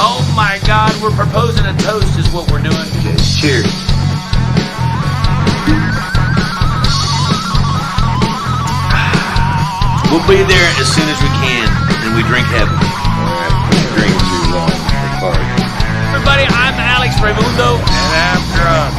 Oh my God, we're proposing a toast is what we're doing. Cheers. We'll be there as soon as we can, and we drink heavy. Drink too long. Everybody, I'm Alex Reymundo, and I'm drunk.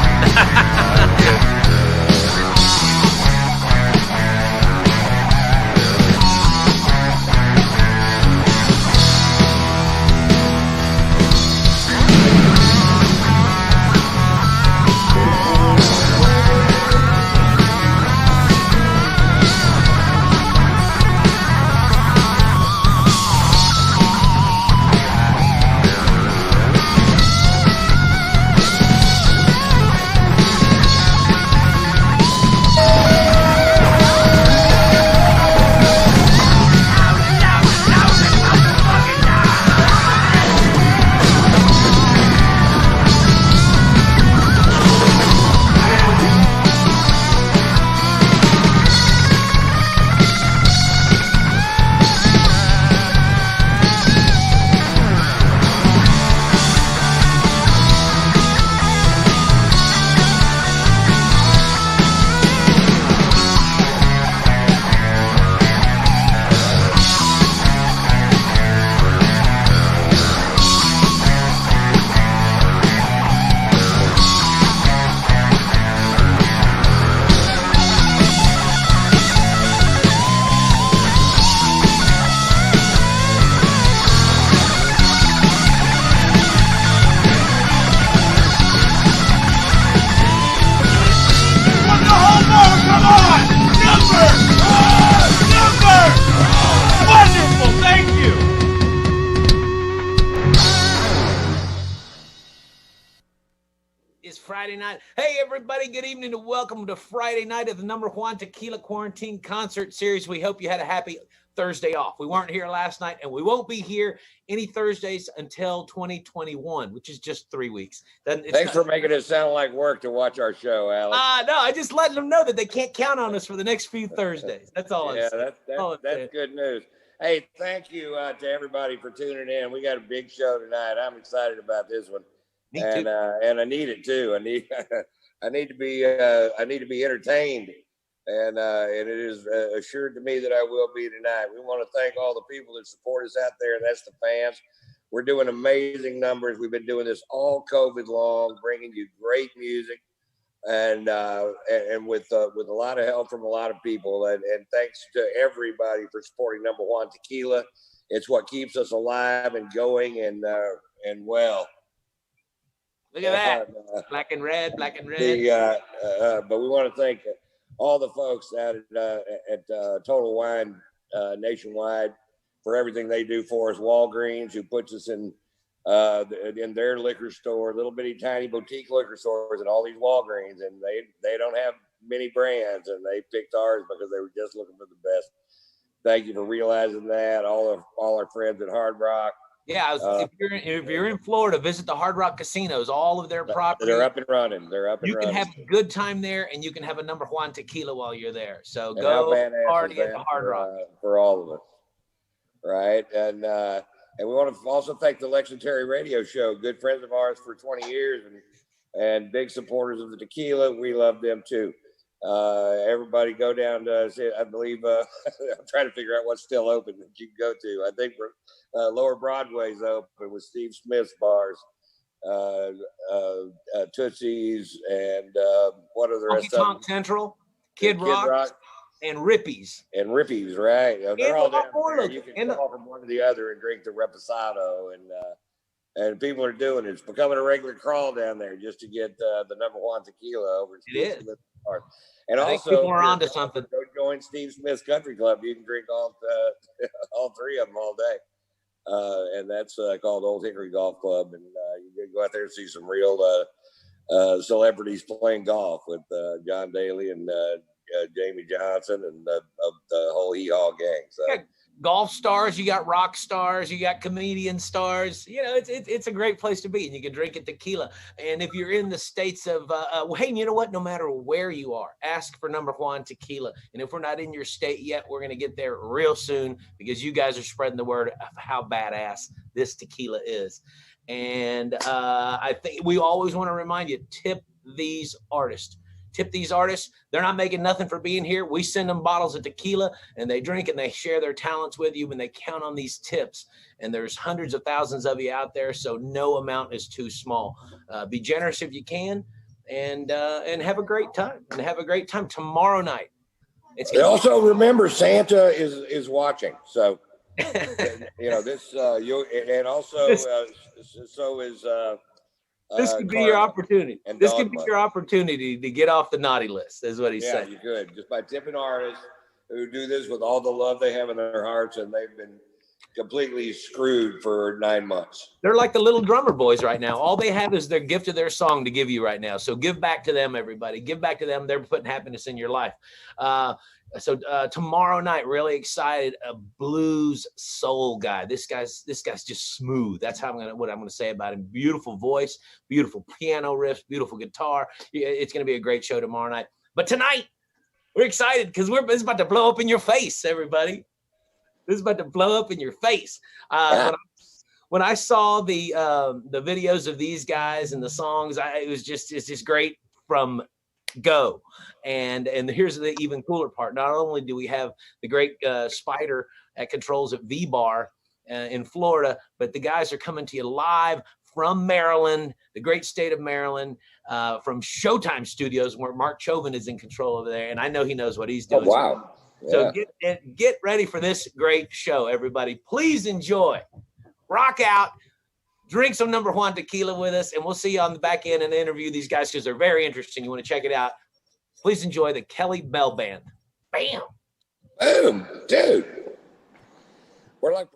Friday night. Hey, everybody, good evening and welcome to Friday night of the JUAN Tequila Quarantine Concert Series. We hope you had a happy Thursday off. We weren't here last night, and we won't be here any Thursdays until 2021, which is just 3 weeks. Thanks for making it sound like work to watch our show, Alex. No, I just letting them know that they can't count on us for the next few Thursdays. That's all I'm saying. That's good news. Hey, thank you to everybody for tuning in. We got a big show tonight. I'm excited about this one. And I need it too. I need to be entertained, and it is assured to me that I will be tonight. We want to thank all the people that support us out there, and that's the fans. We're doing amazing numbers. We've been doing this all COVID long, bringing you great music, and with a lot of help from a lot of people. And thanks to everybody for supporting JUAN Tequila. It's what keeps us alive and going and well. Look at that. Black and red. But we want to thank all the folks out at Total Wine nationwide for everything they do for us. Walgreens, who puts us in their liquor store, little bitty tiny boutique liquor stores, and all these Walgreens, and they don't have many brands, and they picked ours because they were just looking for the best. Thank you for realizing that. All our friends at Hard Rock. Yeah, if you're in Florida, visit the Hard Rock casinos. All of their properties. They're up and running. You can have a good time there, and you can have a JUAN Tequila while you're there. So go party at the Hard Rock. For all of us, right? And we want to also thank the Lexington Radio Show, good friends of ours for 20 years, and big supporters of the tequila. We love them too. Everybody go down to, I believe, I'm trying to figure out what's still open that you can go to. I think Lower Broadway's open with Steve Smith's bars, Tootsie's, and what are the rest of them? Central, Kid Rock. and Rippies. And Rippies, right? They're all down there. You can go from one to the other and drink the Reposado, and people are doing it. It's becoming a regular crawl down there just to get the number one tequila over. It is. And I also, people are onto something. Go join Steve Smith's Country Club. You can drink all three of them all day, and that's called Old Hickory Golf Club. And you can go out there and see some real celebrities playing golf with John Daly and Jamie Johnson and the whole Hee-Haw gang. So. Yeah, golf stars, you got rock stars, you got comedian stars. You know, it's a great place to be, and you can drink a tequila. And if you're in the states of, hey, you know what? No matter where you are, ask for number JUAN Tequila. And if we're not in your state yet, we're going to get there real soon because you guys are spreading the word of how badass this tequila is. And I think we always want to remind you, tip these artists. Tip these artists. They're not making nothing for being here. We send them bottles of tequila and they drink and they share their talents with you and they count on these tips. And there's hundreds of thousands of you out there, so no amount is too small. Be generous if you can, and have a great time. And have a great time tomorrow night. Also remember Santa is watching. So you know this. And also so is. This could be your opportunity. This could be your opportunity to get off the naughty list, is what he said. Yeah, you could. Just by tipping artists who do this with all the love they have in their hearts, and they've been completely screwed for 9 months. They're like the little drummer boys right now. All they have is their gift of their song to give you right now. So give back to them, everybody. Give back to them. They're putting happiness in your life. So tomorrow night, really excited, a blues soul guy. This guy's just smooth. That's what I'm gonna say about him. Beautiful voice, beautiful piano riffs, beautiful guitar. It's gonna be a great show tomorrow night. But tonight, we're excited because this is about to blow up in your face, everybody. This is about to blow up in your face. When I saw the videos of these guys and the songs, it's just great from go. And here's the even cooler part. Not only do we have the great Spider at controls at VBar in Florida, but the guys are coming to you live from Maryland, the great state of Maryland, from Showtime Studios, where Mark Chauvin is in control over there. And I know he knows what he's doing. Oh, wow. Yeah. So get ready for this great show, everybody. Please enjoy. Rock out. Drink some number JUAN Tequila with us, and we'll see you on the back end and interview these guys because they're very interesting. You want to check it out. Please enjoy the Kelly Bell Band. Bam. Boom, dude. We're like...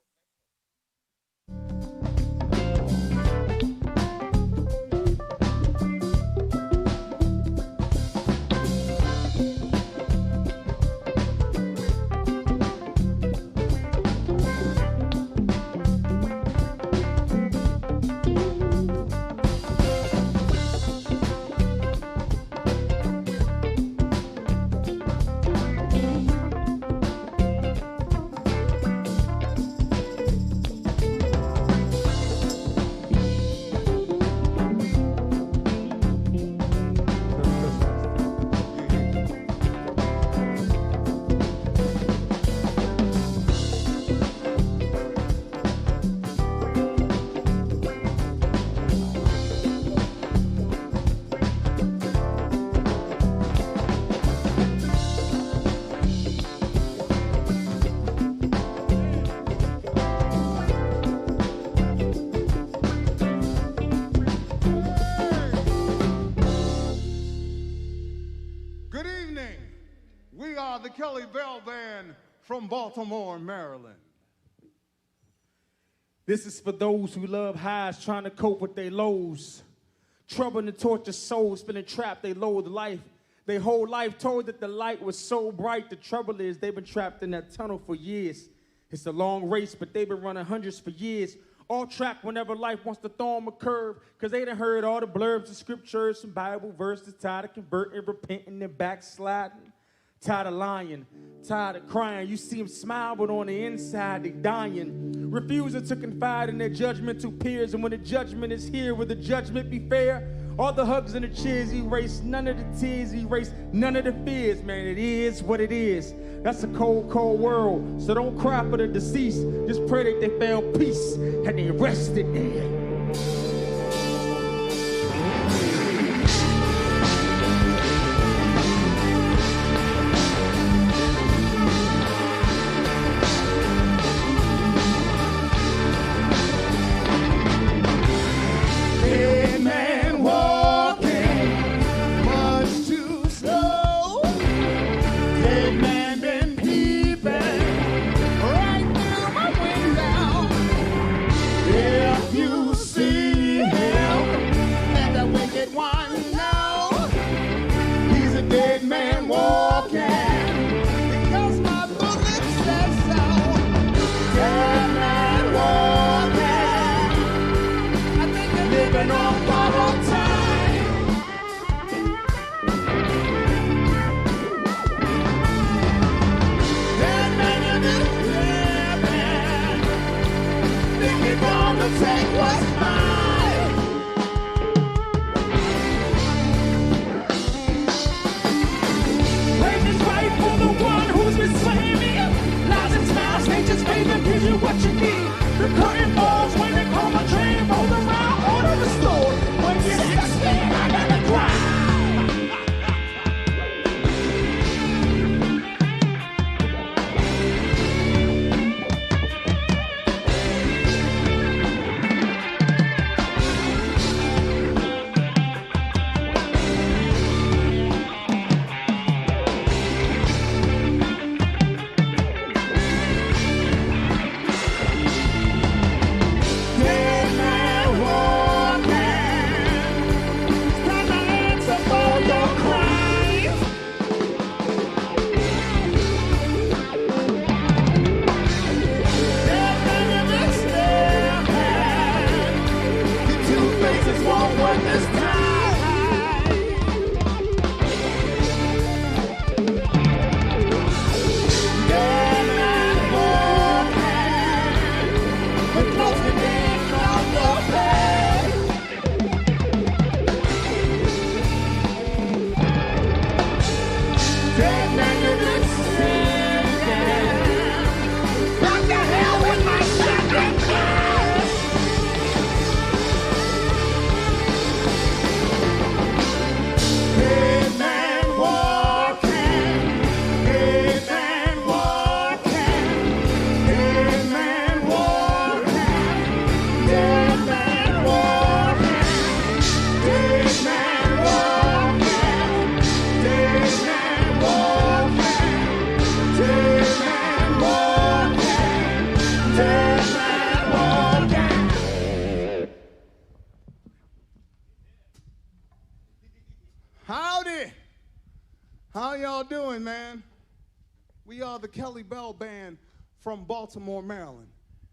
The Kelly Bell Band from Baltimore, Maryland. This is for those who love highs, trying to cope with their lows. Trouble and torture souls, feeling trapped, they loathe life. Their whole life told that the light was so bright. The trouble is they've been trapped in that tunnel for years. It's a long race, but they've been running hundreds for years. All track whenever life wants to throw them a curve, because they done heard all the blurbs of scriptures, some Bible verses, tired of converting, repenting, and backsliding. Tired of lying, tired of crying. You see them smile, but on the inside they dying. Refusing to confide in their judgmental peers. And when the judgment is here, will the judgment be fair? All the hugs and the cheers erase, none of the tears erase, none of the fears. Man, it is what it is. That's a cold, cold world. So don't cry for the deceased. Just pray that they found peace and they rested there. to take what's mine. Rain is right for the one who's been slaying me. Lies and smiles, nature's favor gives you what you need. The curtain falls when they call my train. Roll around, order restored. When you're 16, I gotta grind. Howdy! How y'all doing, man? We are the Kelly Bell Band from Baltimore, Maryland,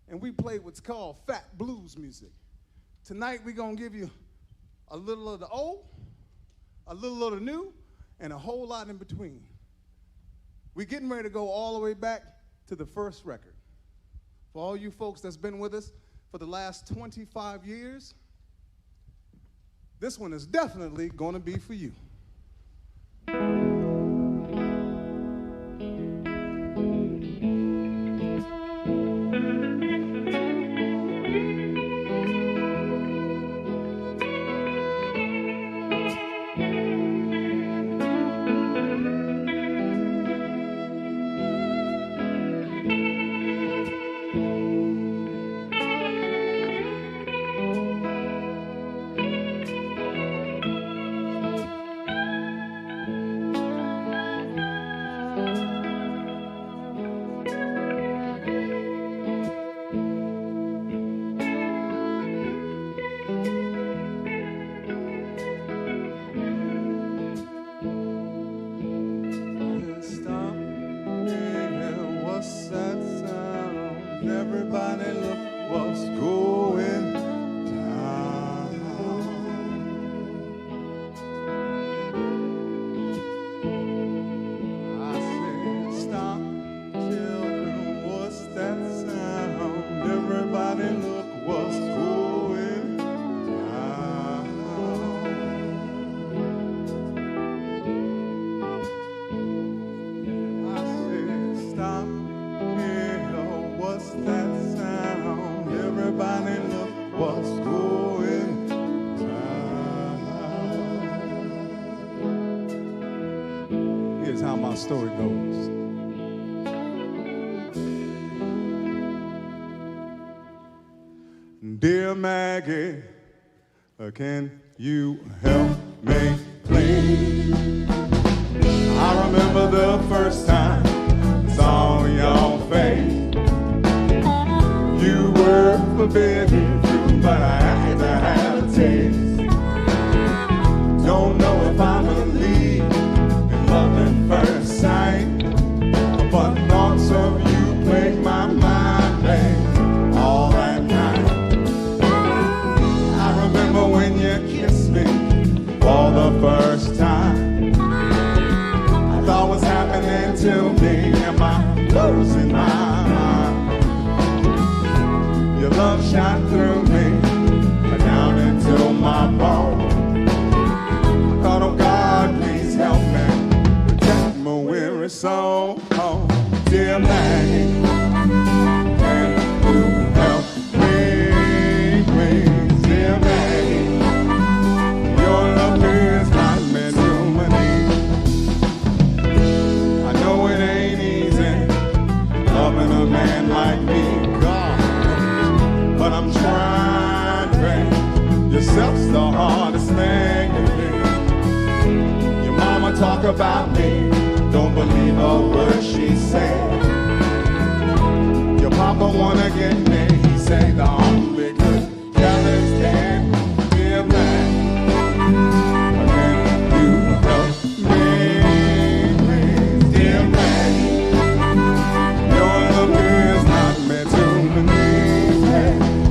and we play what's called fat blues music. Tonight we're gonna give you a little of the old, a little of the new, and a whole lot in between. We're getting ready to go all the way back to the first record. For all you folks that's been with us for the last 25 years, this one is definitely gonna be for you. Everybody look what's going down. I said, stop, children, what's that sound? Everybody look what's going down. I said, stop. What's that sound? Everybody look what's going down. Here's how my story goes. Dear Maggie, can you help me please? I remember the first time I saw your face. You were forbidden fruit, but I had to have a taste. Don't know if I believe in love at first sight, but thoughts of you plagued my mind, babe, all that night. I remember when you kissed me for the first time. I thought what's happening to me, am I losing my mind? Your love shot through Oh, dear Maggie, can you help me, please? Dear Maggie, your love is not meant to me. I know it ain't easy loving a man like me, God, but I'm trying, babe. Yourself's the hardest thing to do. Your mama talk about me, don't believe a word she said. Your papa wanna get me, he say the only good girl is dead. Dear man, can you help me, please? Dear man, your love is not meant to me.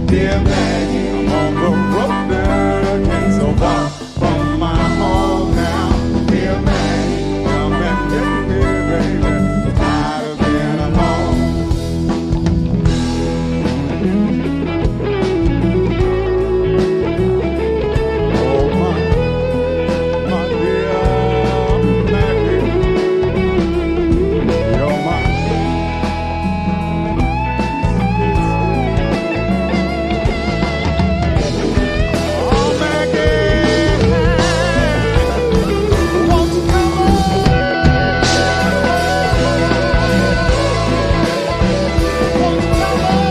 Dear Maggie, I'm on the road again, so far from my home now. Dear Maggie, come and get me, baby. I'm tired of being alone. Oh, my dear Maggie, you're mine. Oh, Maggie, won't you come on? Won't you come on?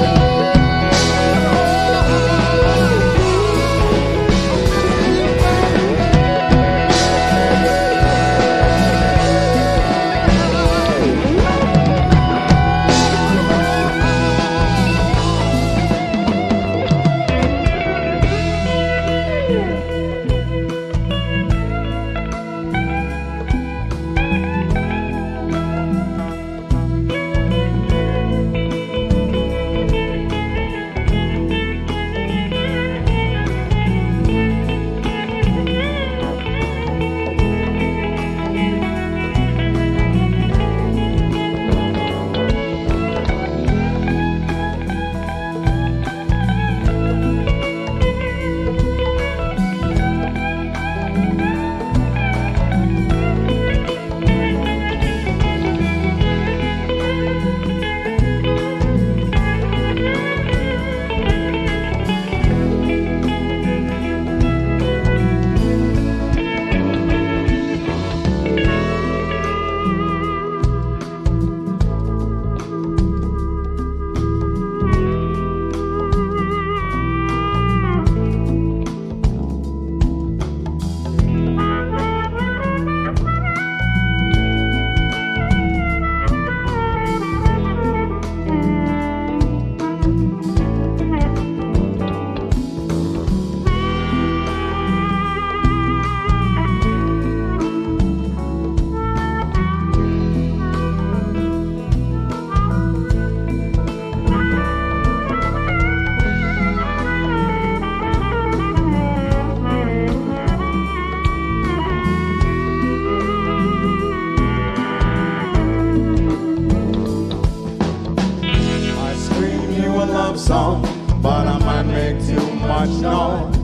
I scream you a love song, but I might make too much noise.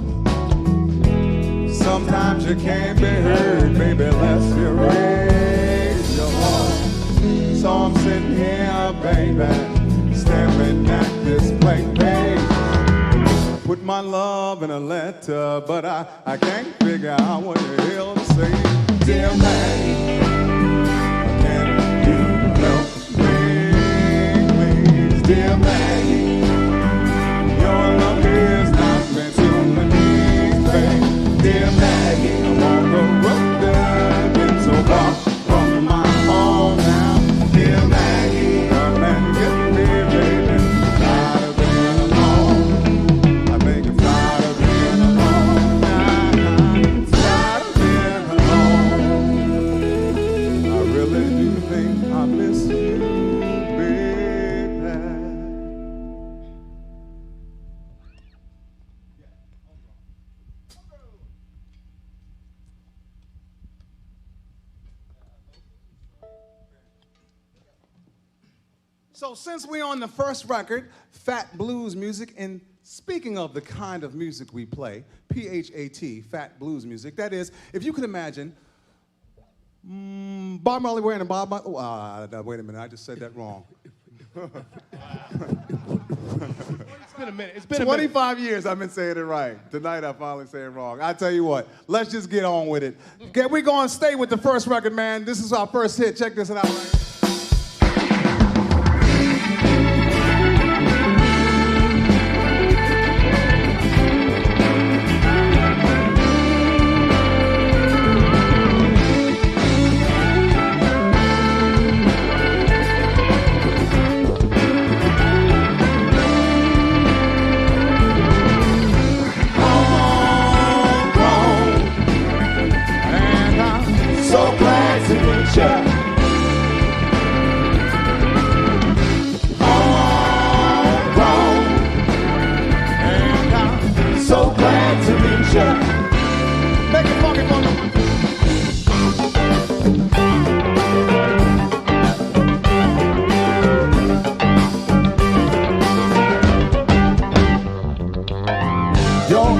Sometimes you can't be heard, maybe unless you raise your voice. So I'm sitting here, baby, staring at this blank page. Put my love in a letter, but I can't figure out what the hell to say. Dear man, can you help me, please? Dear Maggie, your love is not meant to me, babe. Dear Maggie, I'm on the road again, so far from my home now. Dear Maggie, come and get me, baby. Tired of being alone. I think I'm tired of being alone. I'm tired of being alone. I really do think I miss you, baby. So since we're on the first record, Fat Blues Music, and speaking of the kind of music we play, P-H-A-T, Fat Blues Music, that is, if you could imagine Bob Marley wearing a Bob Marley. Wait a minute, I just said that wrong. It's been a minute. It's been 25 years I've been saying it right. Tonight I finally say it wrong. I tell you what, let's just get on with it. We're going to stay with the first record, man. This is our first hit. Check this out. Right?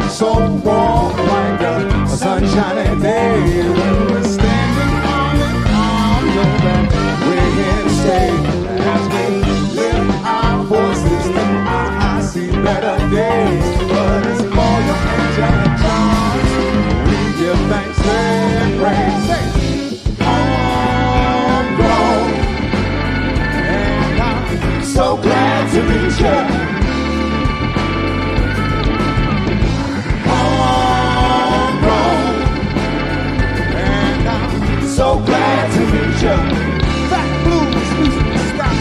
So warm like a sunshiny day when we're standing on the arms of that we're here to stay. As we lift our voices, I see better days. But it's for your angelic charms we give thanks and praise. Homegrown, and I'm so glad to meet you. So glad to meet you. Fat Blues Music Stop.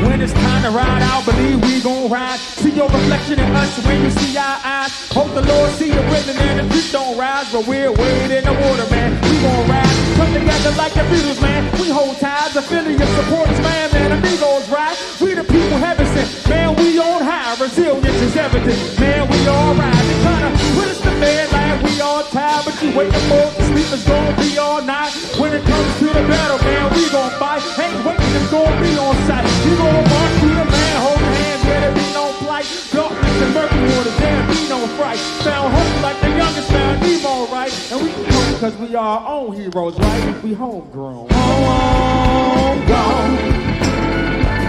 When it's time to ride, I believe we gon' ride. See your reflection in us when you see our eyes. Hope the Lord see the rhythm and the beat don't rise, but we're wade in the water, man. We gon' ride, come together like the Beatles, man. We hold ties, affiliate supports, man. Amigos ride. We the people heaven sent, man. We on high, resilience is evident, man. We all ride. They tryna put us to bed like we all tired, but you wake up off the sleep, it's gonna be all night. When it comes to the battle, man, we gon' fight. Ain't waiting, it's gonna be on sight. We gon' march through the land, hold hands, where there be no flight. Darkness and murky water, there be no fright. Found hope like the youngest found Nemo, right? And we can hope because we are our own heroes, right? We homegrown. Homegrown.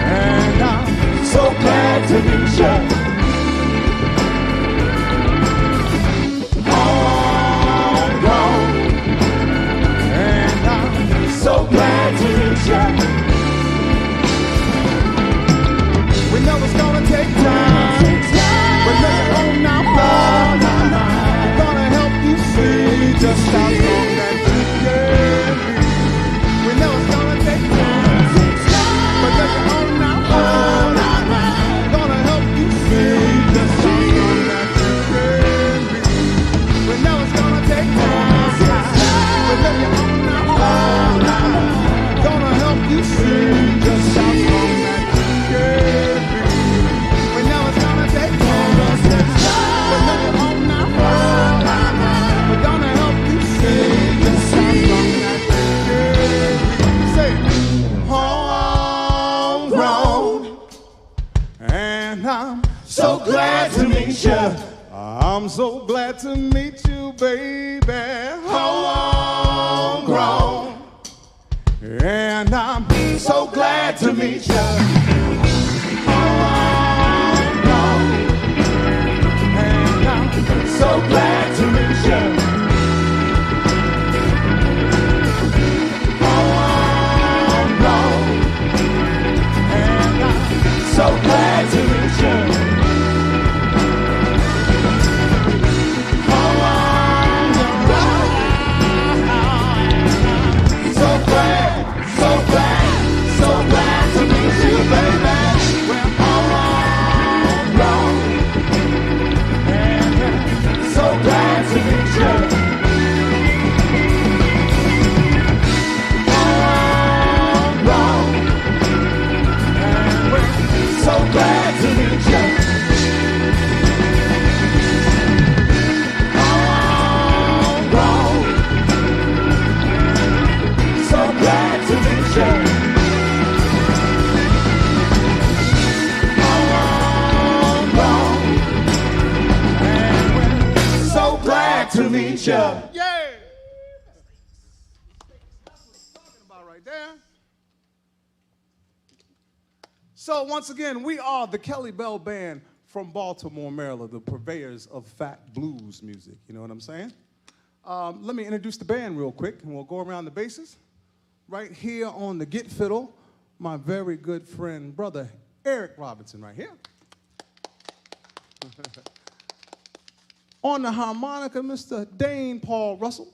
And I'm so glad to meet you. So glad to meet you. We know it's gonna take time, but let it on now, we're gonna help you see just how strong that you can be. We know it's gonna take time, but let it on now, we're gonna help you see just how strong that you can be. We know it's gonna take time, but let it on now. Gonna help you see just how strong that you can be. We know it's gonna take time, but let it on now. We're gonna help you see just how strong that you can be. Say, homegrown, and I'm so glad to meet you. I'm so glad to meet you, baby. Homegrown. And I'm so glad to meet you. And I'm so glad to meet you. feature. Yeah. That's what I'm talking about right there. So once again, we are the Kelly Bell Band from Baltimore, Maryland, the purveyors of fat blues music. You know what I'm saying? Let me introduce the band real quick, and we'll go around the bases. Right here on the git fiddle, my very good friend, brother Eric Robinson, right here. On the harmonica, Mr. Dane Paul Russell.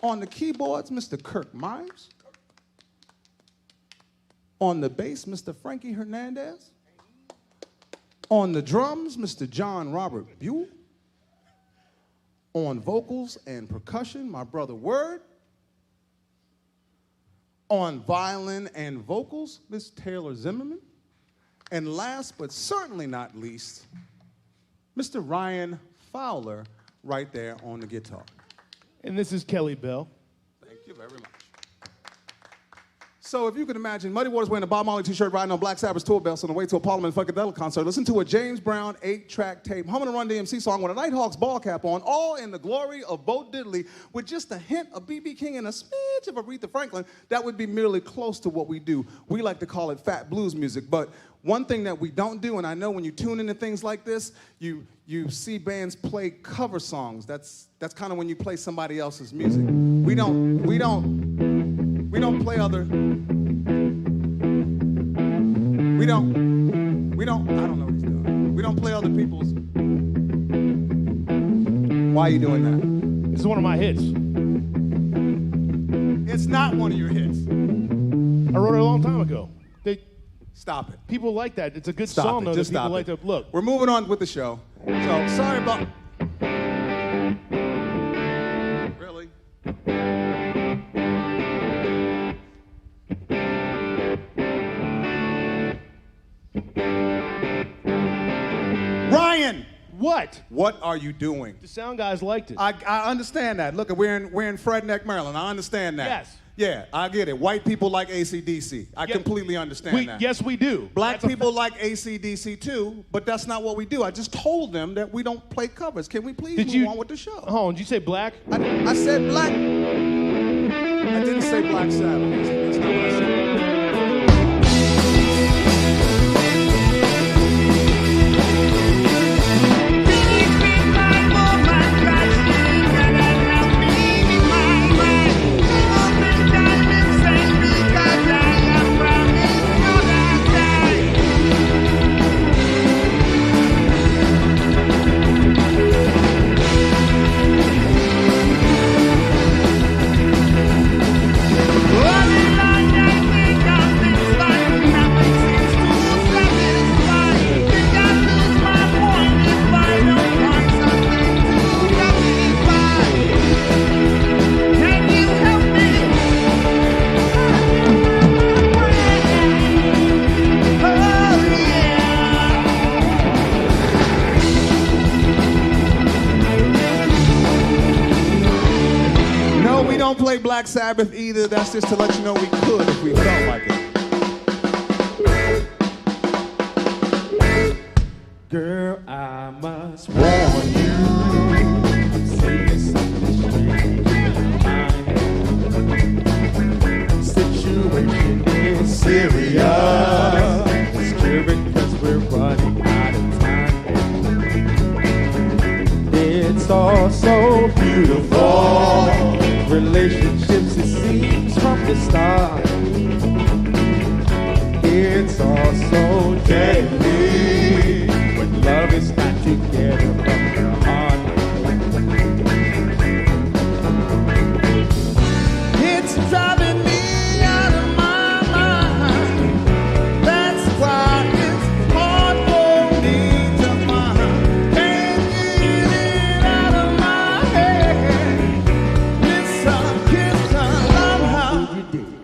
On the keyboards, Mr. Kirk Myers. On the bass, Mr. Frankie Hernandez. On the drums, Mr. John Robert Buell. On vocals and percussion, my brother Word. On violin and vocals, Miss Taylor Zimmerman. And last but certainly not least, Mr. Ryan Fowler right there on the guitar. And this is Kelly Bell. Thank you very much. So if you can imagine, Muddy Waters wearing a Bob Marley t-shirt, riding on Black Sabbath's tour bus on the way to a Parliament Funkadelic concert, listen to a James Brown 8-track tape, humming a Run DMC song with a Nighthawks ball cap on, all in the glory of Bo Diddley, with just a hint of B.B. King and a smidge of Aretha Franklin, that would be merely close to what we do. We like to call it fat blues music, but one thing that we don't do, and I know when you tune into things like this, you see bands play cover songs. That's kind of when you play somebody else's music. We don't play other. I don't know what he's doing. We don't play other people's. Why are you doing that? This is one of my hits. It's not one of your hits. I wrote it a long time ago. Stop it. People like that. It's a good Stop song, it. though. Just That people stop like it. to look. We're moving on with the show. So sorry about. Really? Ryan! What? What are you doing? The sound guys liked it. I understand that. Look, we're in Fredneck, Maryland. I understand that. Yes. Yeah, I get it. White people like AC/DC. I completely understand that. Yes, we do. Black people like AC/DC too, but that's not what we do. I just told them that we don't play covers. Can we please move on with the show? Oh, did you say black? I said black. I didn't say Black Sabbath. That's not what I said. Black Sabbath either. That's just to let you know we could if we felt like it. Girl, I must warn you. I'm seeing something strange in my mind. Situation is serious. Scary because we're running out of time. It's all so beautiful. Relationships, it seems from the start. It's all so deadly when love is not together from your heart. It's driving me out of my mind. That's why it's hard for me to find. Can't get it out of my head.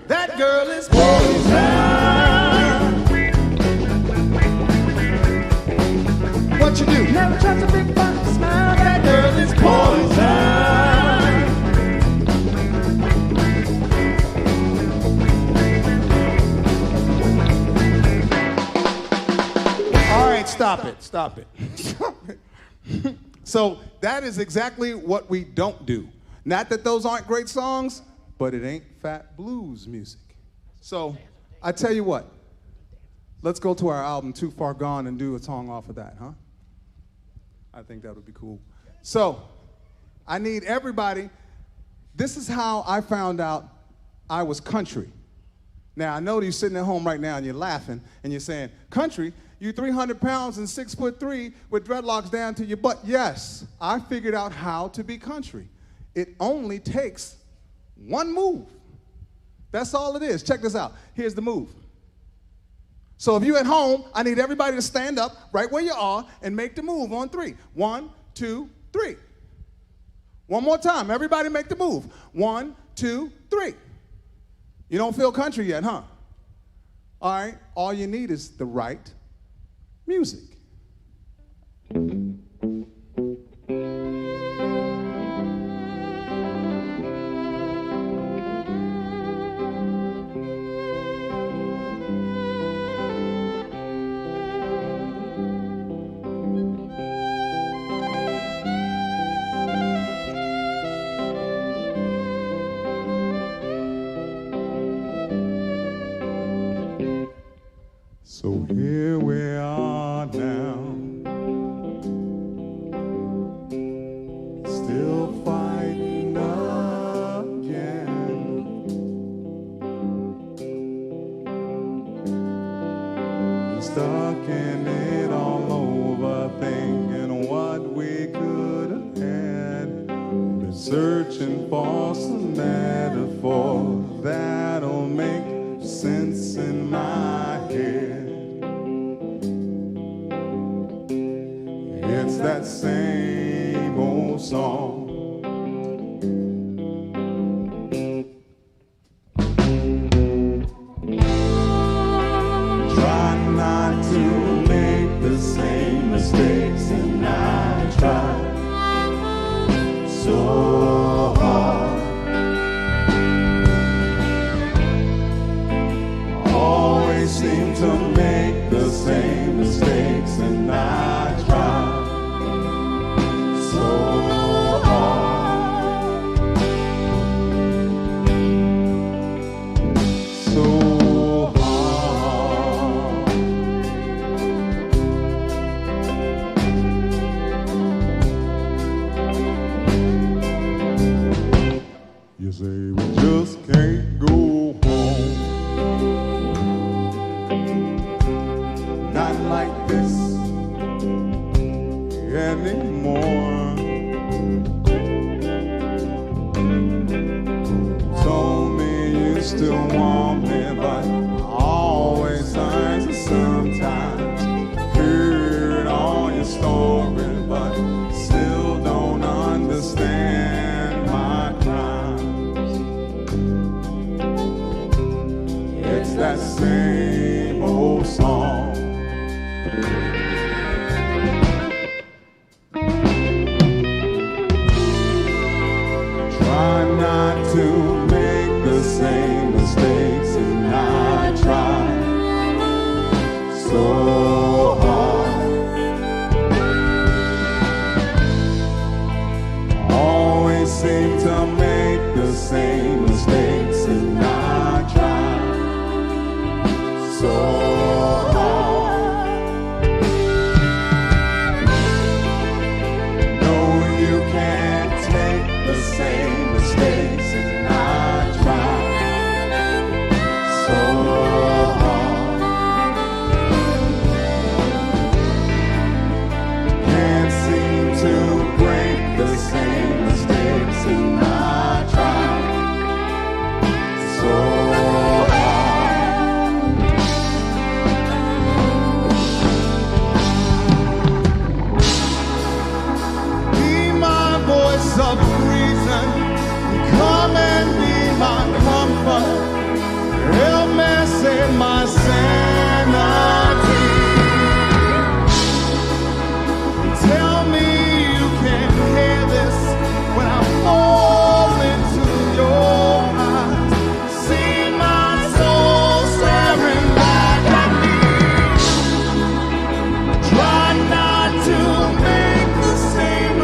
That girl is poison. What you do? Never try to make fun of smile. That girl is poison. All right, stop it. Stop it. Stop it. So that is exactly what we don't do. Not that those aren't great songs, but it ain't fat blues music. So I tell you what, let's go to our album Too Far Gone and do a song off of that, huh? I think that would be cool. So I need everybody. This is how I found out I was country. Now, I know you're sitting at home right now and you're laughing and you're saying, country? You 300 pounds and 6'3" with dreadlocks down to your butt. Yes, I figured out how to be country. It only takes one move. That's all it is. Check this out. Here's the move. So if you're at home, I need everybody to stand up right where you are and make the move on 3. 1, 2, 3. One more time. Everybody make the move. 1, 2, 3. You don't feel country yet, huh? All right. All you need is the right music. So here we are now, still fighting again. Stuck in it all over, thinking what we could have had. Been searching for some metaphor that'll make sense in my head. It's that same old song. Try not to make the same mistakes, and I try so hard. Always seem to make the same mistakes, and I try so hard, so hard. You say we just can't go home, not like this anymore. Told me you still want me, but always signs of sometimes. Heard all your story, but still don't understand my crimes. It's that same old song. Try not to make the same mistakes, and I try so hard. Always seem to make the same mistakes, and I try so hard. No, you can't take the same mistakes, and I try so hard. Can't seem to break the same mistakes, and I try so hard. Be my voice of reason, come and be my comfort. Help me save my sanity. Tell me you can hear this when I fall into your eyes. See my soul staring back at me. Try not to make the same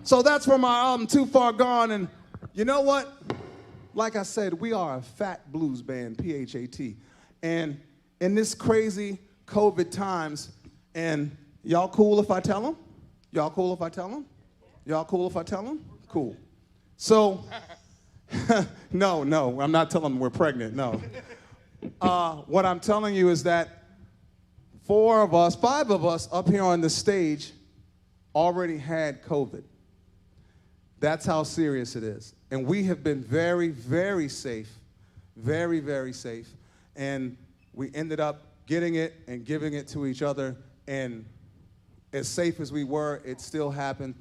So that's from our album, Too Far Gone. And you know what? Like I said, we are a fat blues band, P-H-A-T. And in this crazy COVID times, and y'all cool if I tell them? Y'all cool if I tell them? Y'all cool if I tell them? Cool. So, no, I'm not telling them we're pregnant, no. What I'm telling you is that 5 of us up here on the stage already had COVID. That's how serious it is. And we have been very, very safe, very, very safe. And we ended up getting it and giving it to each other. And as safe as we were, it still happened.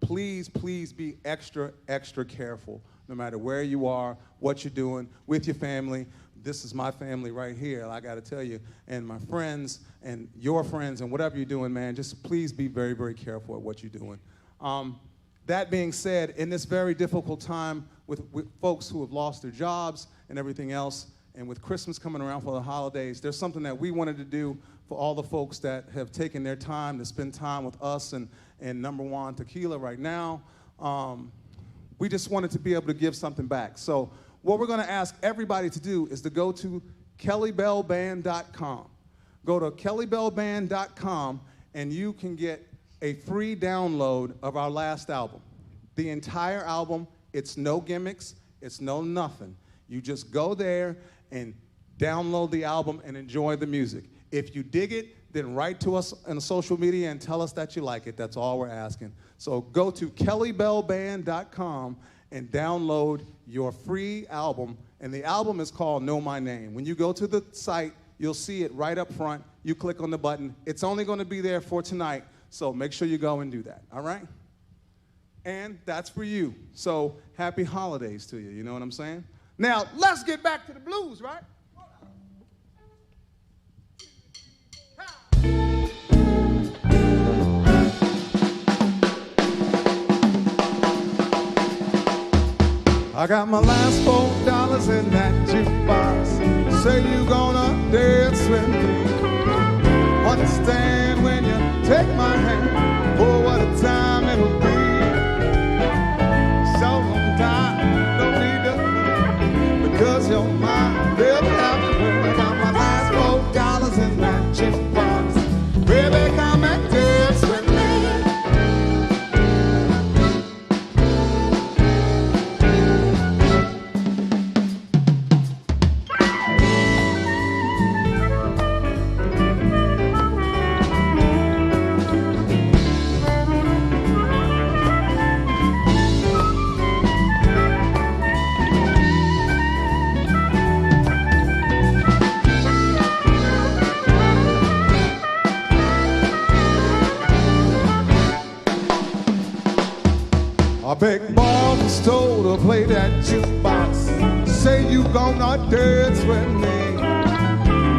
Please, please be extra, extra careful, no matter where you are, what you're doing, with your family. This is my family right here, I gotta tell you, and my friends and your friends and whatever you're doing, man, just please be very, very careful at what you're doing. That being said, in this very difficult time with folks who have lost their jobs and everything else, and with Christmas coming around for the holidays, there's something that we wanted to do for all the folks that have taken their time to spend time with us and JUAN Tequila right now. We just wanted to be able to give something back. So what we're gonna ask everybody to do is to go to kellybellband.com. Go to kellybellband.com and you can get a free download of our last album. The entire album, it's no gimmicks, it's no nothing. You just go there and download the album and enjoy the music. If you dig it, then write to us on social media and tell us that you like it. That's all we're asking. So go to kellybellband.com and download your free album. And the album is called Know My Name. When you go to the site, you'll see it right up front. You click on the button. It's only going to be there for tonight, so make sure you go and do that, all right? And that's for you. So happy holidays to you, you know what I'm saying? Now, let's get back to the blues, right? I got my last $4 in that jukebox. Say you gonna dance with me. Understand when you take my hand. Oh, what a time it'll be. So long time, no need to, because you're mine. Baby, I got my last $4 in that jukebox. Baby, come and dance with me. I beg Bob and Stowe to play that jukebox. Say you gonna dance with me.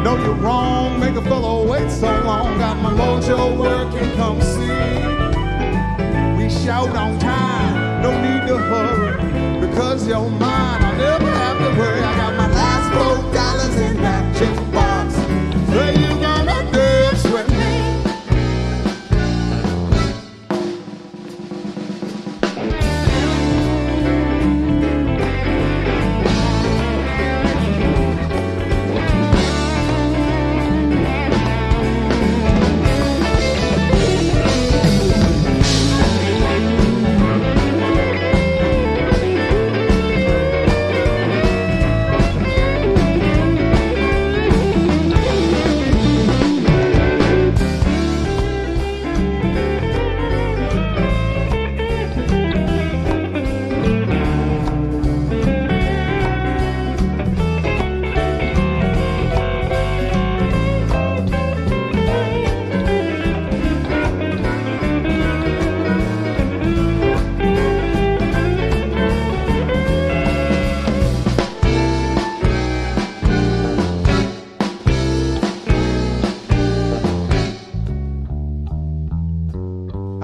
No, you're wrong, make a fellow wait so long. Got my mojo working, come see. We shout on time, no need to hurry, because you're mine, I'll never have to worry. I got my last $4 in that jukebox. Say you gonna dance with me.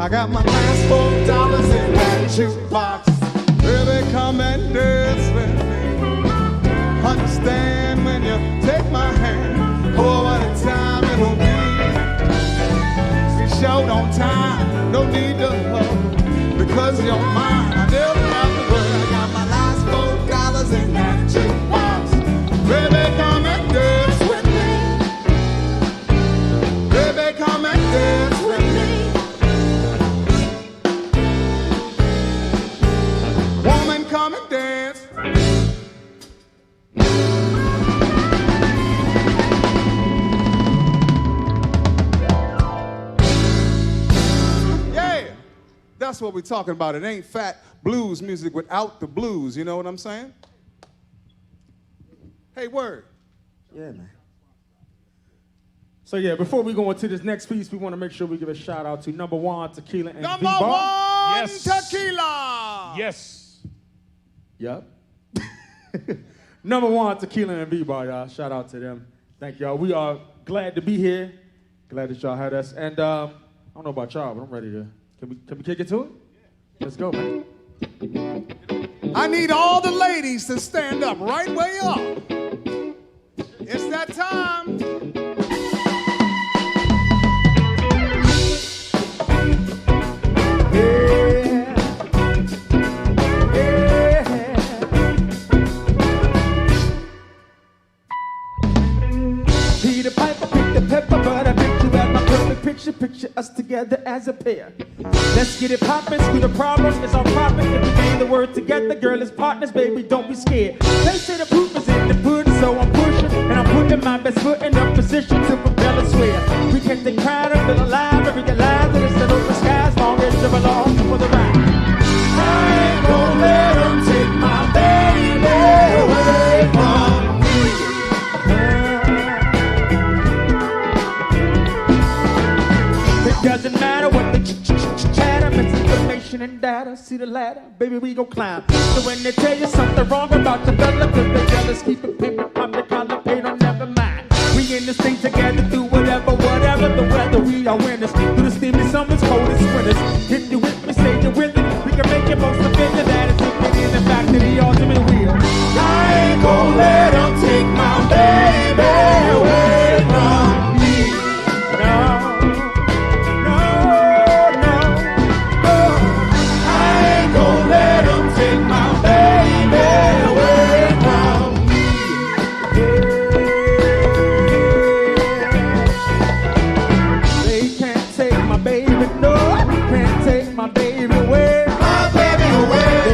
I got my last $4 in that jukebox. Baby, come and dance with me. Understand when you take my hand. Oh, what a time it'll be. See, short on time, no need to hurry, because you're mine. I never have to worry. I got my last $4 in that jukebox. Baby, come and dance with me. Baby, come and dance with me. Woman, come and dance. That's what we're talking about. It ain't fat blues music without the blues. You know what I'm saying? Hey, word. Yeah, man. So yeah, before we go into this next piece, we want to make sure we give a shout out to Number One Tequila and Number VBar. One Yes. Tequila. Yes. Yep. Number One Tequila and VBar, y'all. Shout out to them. Thank y'all. We are glad to be here. Glad that y'all had us. And I don't know about y'all, but I'm ready to. Can we kick it to it? Let's go, man. I need all the ladies to stand up right way up. It's that time. Peter Piper picked the pepper, but I picked you at my perfect picture. Picture us together as a pair. Let's get it poppin', screw the problem, it's our profit. If we gain the word together, girl, as partners, baby, don't be scared. They say the proof is in the pudding, so I'm pushing. And I'm putting my best foot in a position to propel and swear. We can take pride and feel alive and realize that it's an open sky as long as you belong for the ride. I ain't gonna let them take my baby away from me. It doesn't matter what the chatter, misinformation and data. See the ladder, baby, we gon' climb. So when they tell you something wrong about the fella, cause they jealous, keep it pimpin', pop the collar, pay, don't never mind. We in this thing together, do whatever the weather, we are winners. Through the steamy summers, coldest winters. If you with me, say you're with it. We can make it most of it, that is if it is in fact to the ultimate wheel. I ain't gon' let them take my baby away from me. No. My baby away.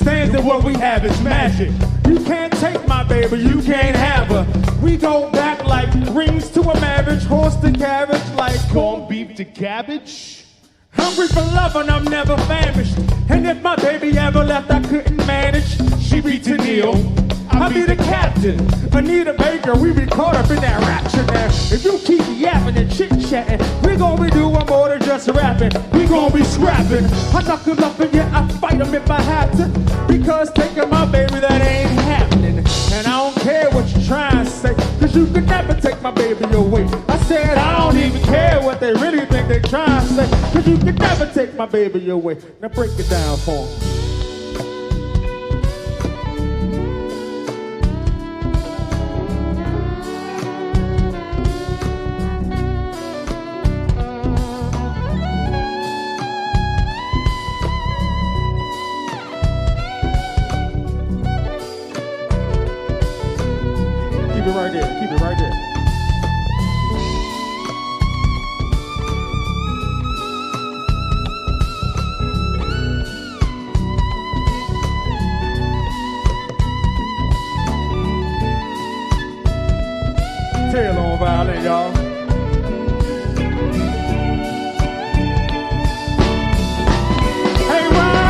understands that what we have is magic. You can't take my baby, you can't have her. We go back like rings to a marriage, horse to carriage, like corned beef to cabbage. Hungry for love and I'm never famished. And if my baby ever left, I couldn't manage. She be Tennille, I'll be the captain. Anita Baker, we be caught up in that rapture now. If you keep yapping and chit-chatting, we gon' be doing more than just rapping. We gon' be scrapping. I knock him up and yeah, I fight him if I have to. Because taking my baby, that ain't happening. And I don't care what you're trying to say, cause you could never take my baby away. I said I don't even care what they really think they trying to say, cause you could never take my baby away. Now break it down for 'em. Keep it right there, keep it right there. Tail on violin, y'all. Hey, Ryan!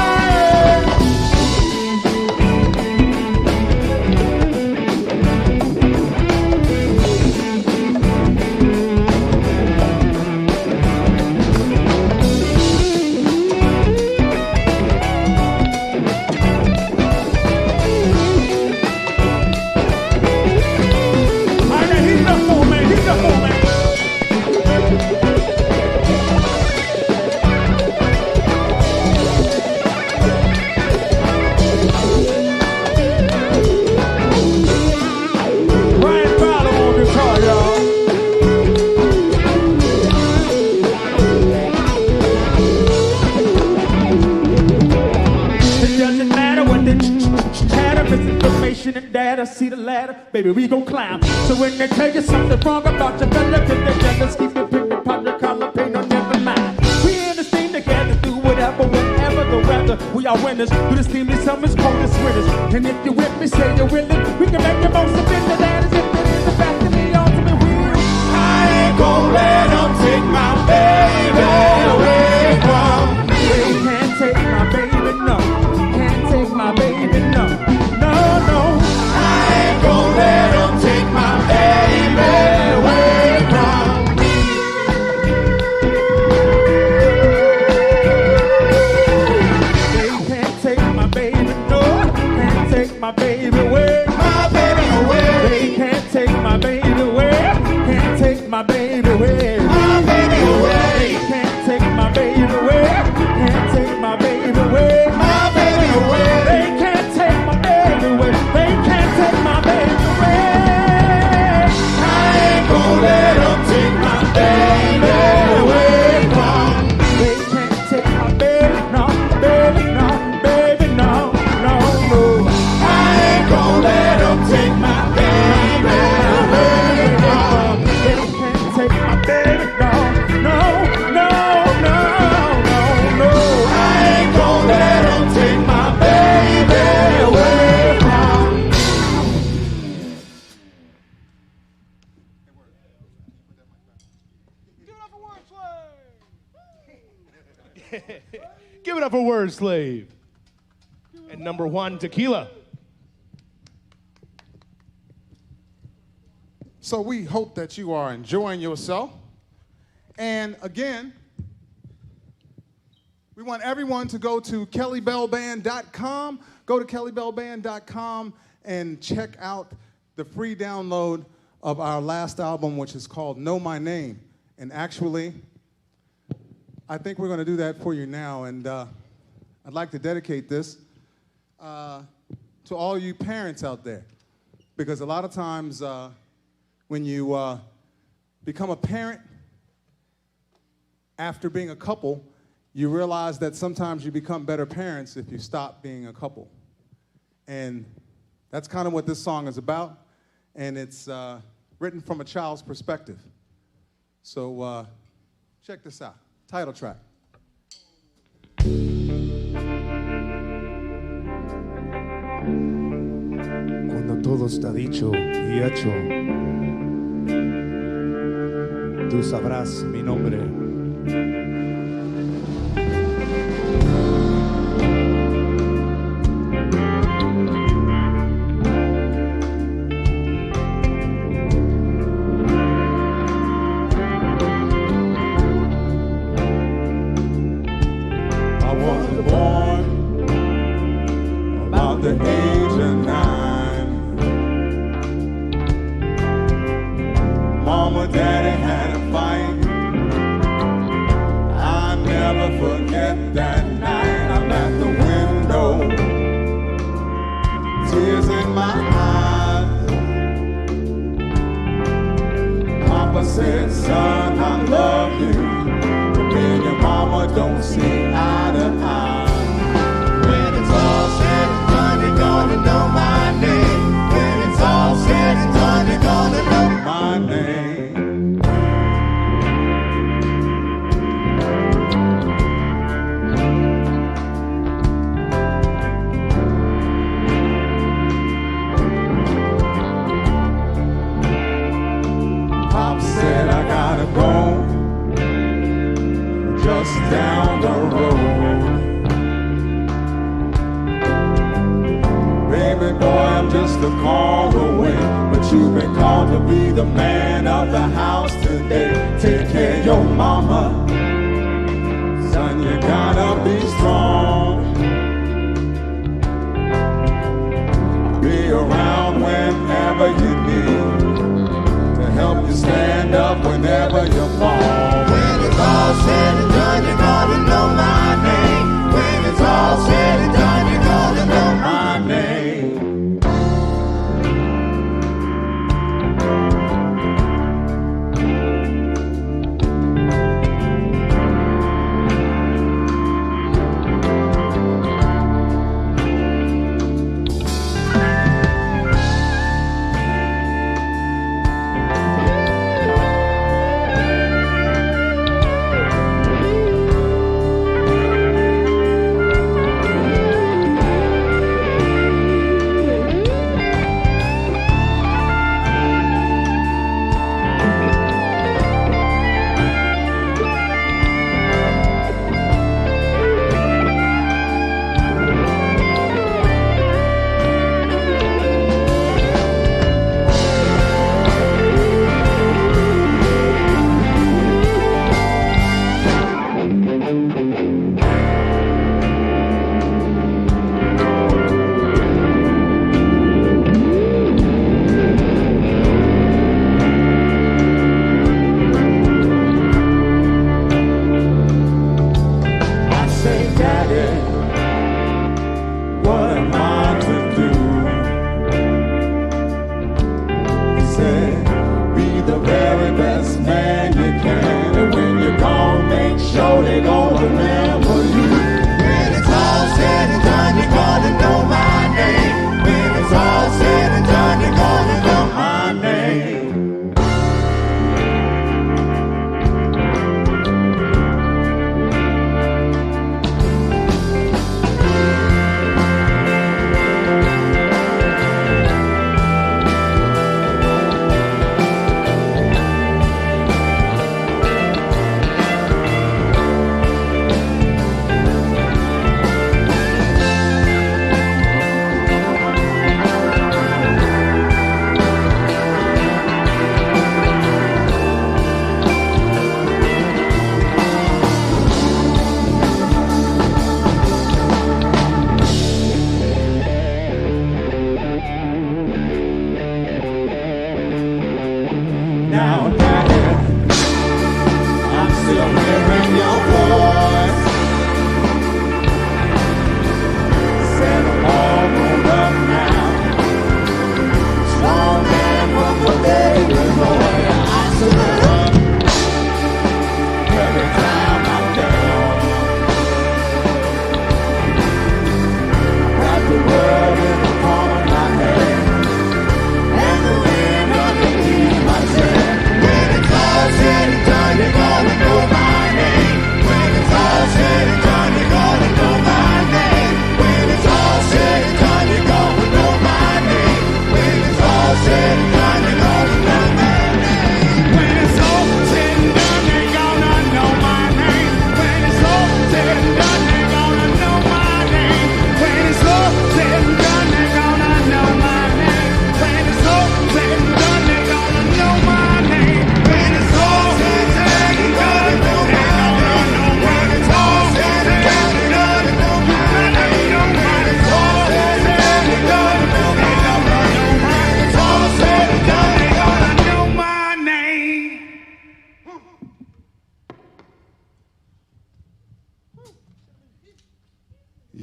And data, see the ladder, baby, we gon' climb. So when they tell you something wrong about your fella, get the jealous, keep it pick upon your collar, pain, or never mind. We in this thing together, do whatever, whenever the weather. We are winners, through the steamy summers, coldest winters. And if you're with me, say you're willing, we can make the most of it. That is if it is the fact of the ultimate will. I ain't gon' let them take my baby away from me. They can't take my baby, no. Can't take my baby, no. No, no. I ain't gon' let them take my baby away from me. They can't take my baby, no. Can't take my baby away. My baby away. They can't take my baby away. Can't take my baby away. My baby away. They can't take my baby away. Can't take my baby away. My baby away. They can't take my baby away. They can't take my baby away. I ain't gon' let them take my baby away from me. They can't take my baby, no, baby, no, baby, no, no, no. I ain't gon' let them take my baby away from me. They can't take my baby, no, no, no, no, no, no. I ain't gon' let them take my baby away from me. Give it up for Word Slave. And number JUAN Tequila. So we hope that you are enjoying yourself. And again, we want everyone to go to kellybellband.com. Go to kellybellband.com and check out the free download of our last album, which is called Know My Name. And actually, I think we're going to do that for you now. And I'd like to dedicate this to all you parents out there. Because a lot of times when you become a parent after being a couple, you realize that sometimes you become better parents if you stop being a couple. And that's kind of what this song is about. And it's written from a child's perspective. So check this out. Title track. todo está dicho y hecho. Tú sabrás mi nombre. I was born about the age of 9. Mama, daddy had a fight. I never forget that night. I'm at the window, tears in my eyes. Papa said, son, I love you. Me and your mama don't see eye to eye. When it's all said and done, you're gonna know my name. When it's all said and done, you're gonna know my name. Pop said I gotta go just down the road. Baby boy, I'm just a call away, but you've been called to be the man of the house today. Take care of your mama, son, you gotta be strong. Be around whenever you need, to help you stand up whenever you fall. When it's all said and done, you're gonna know my name. When it's all said and done, you're gonna know my name.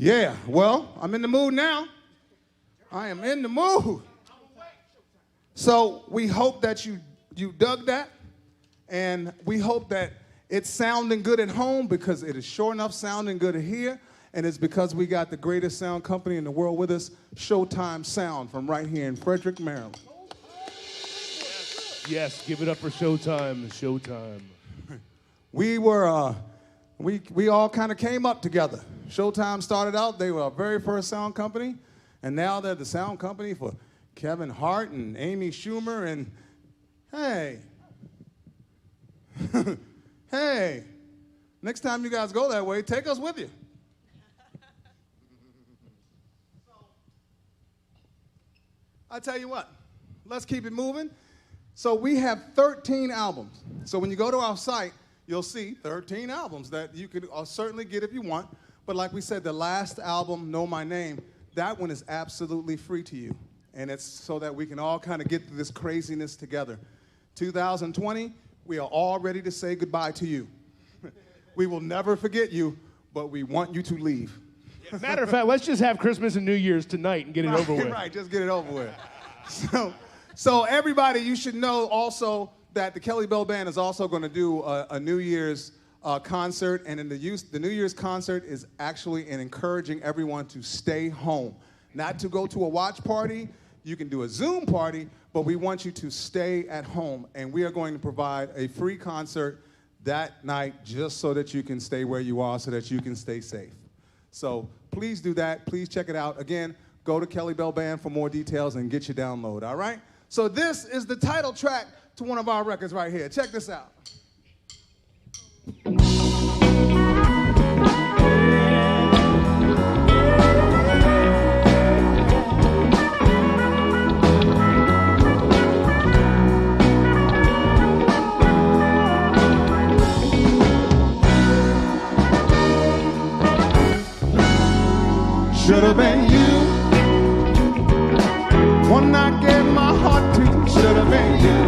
Yeah, well, I'm in the mood now. I am in the mood. So we hope that you dug that, and we hope that it's sounding good at home, because it is sure enough sounding good here, and it's because we got the greatest sound company in the world with us, Showtime Sound, from right here in Frederick, Maryland. Yes, give it up for Showtime. Showtime. We all kind of came up together. Showtime started out, they were our very first sound company, and now they're the sound company for Kevin Hart and Amy Schumer, and hey, hey, next time you guys go that way, take us with you. I tell you what, let's keep it moving. So we have 13 albums. So when you go to our site, you'll see 13 albums that you could certainly get if you want. But like we said, the last album, Know My Name, that one is absolutely free to you. And it's so that we can all kind of get through this craziness together. 2020, we are all ready to say goodbye to you. We will never forget you, but we want you to leave. Matter of fact, let's just have Christmas and New Year's tonight and get it over with. Right, just get it over with. So everybody, you should know also that the Kelly Bell Band is also going to do a New Year's concert, and in the New Year's concert is actually encouraging everyone to stay home, not to go to a watch party. You can do a Zoom party, but we want you to stay at home, and we are going to provide a free concert that night just so that you can stay where you are, so that you can stay safe. So please do that. Please check it out. Again, go to Kelly Bell Band for more details and get your download, all right? So this is the title track to one of our records right here. Check this out. Should have been you. One I gave my heart to. Should have been you.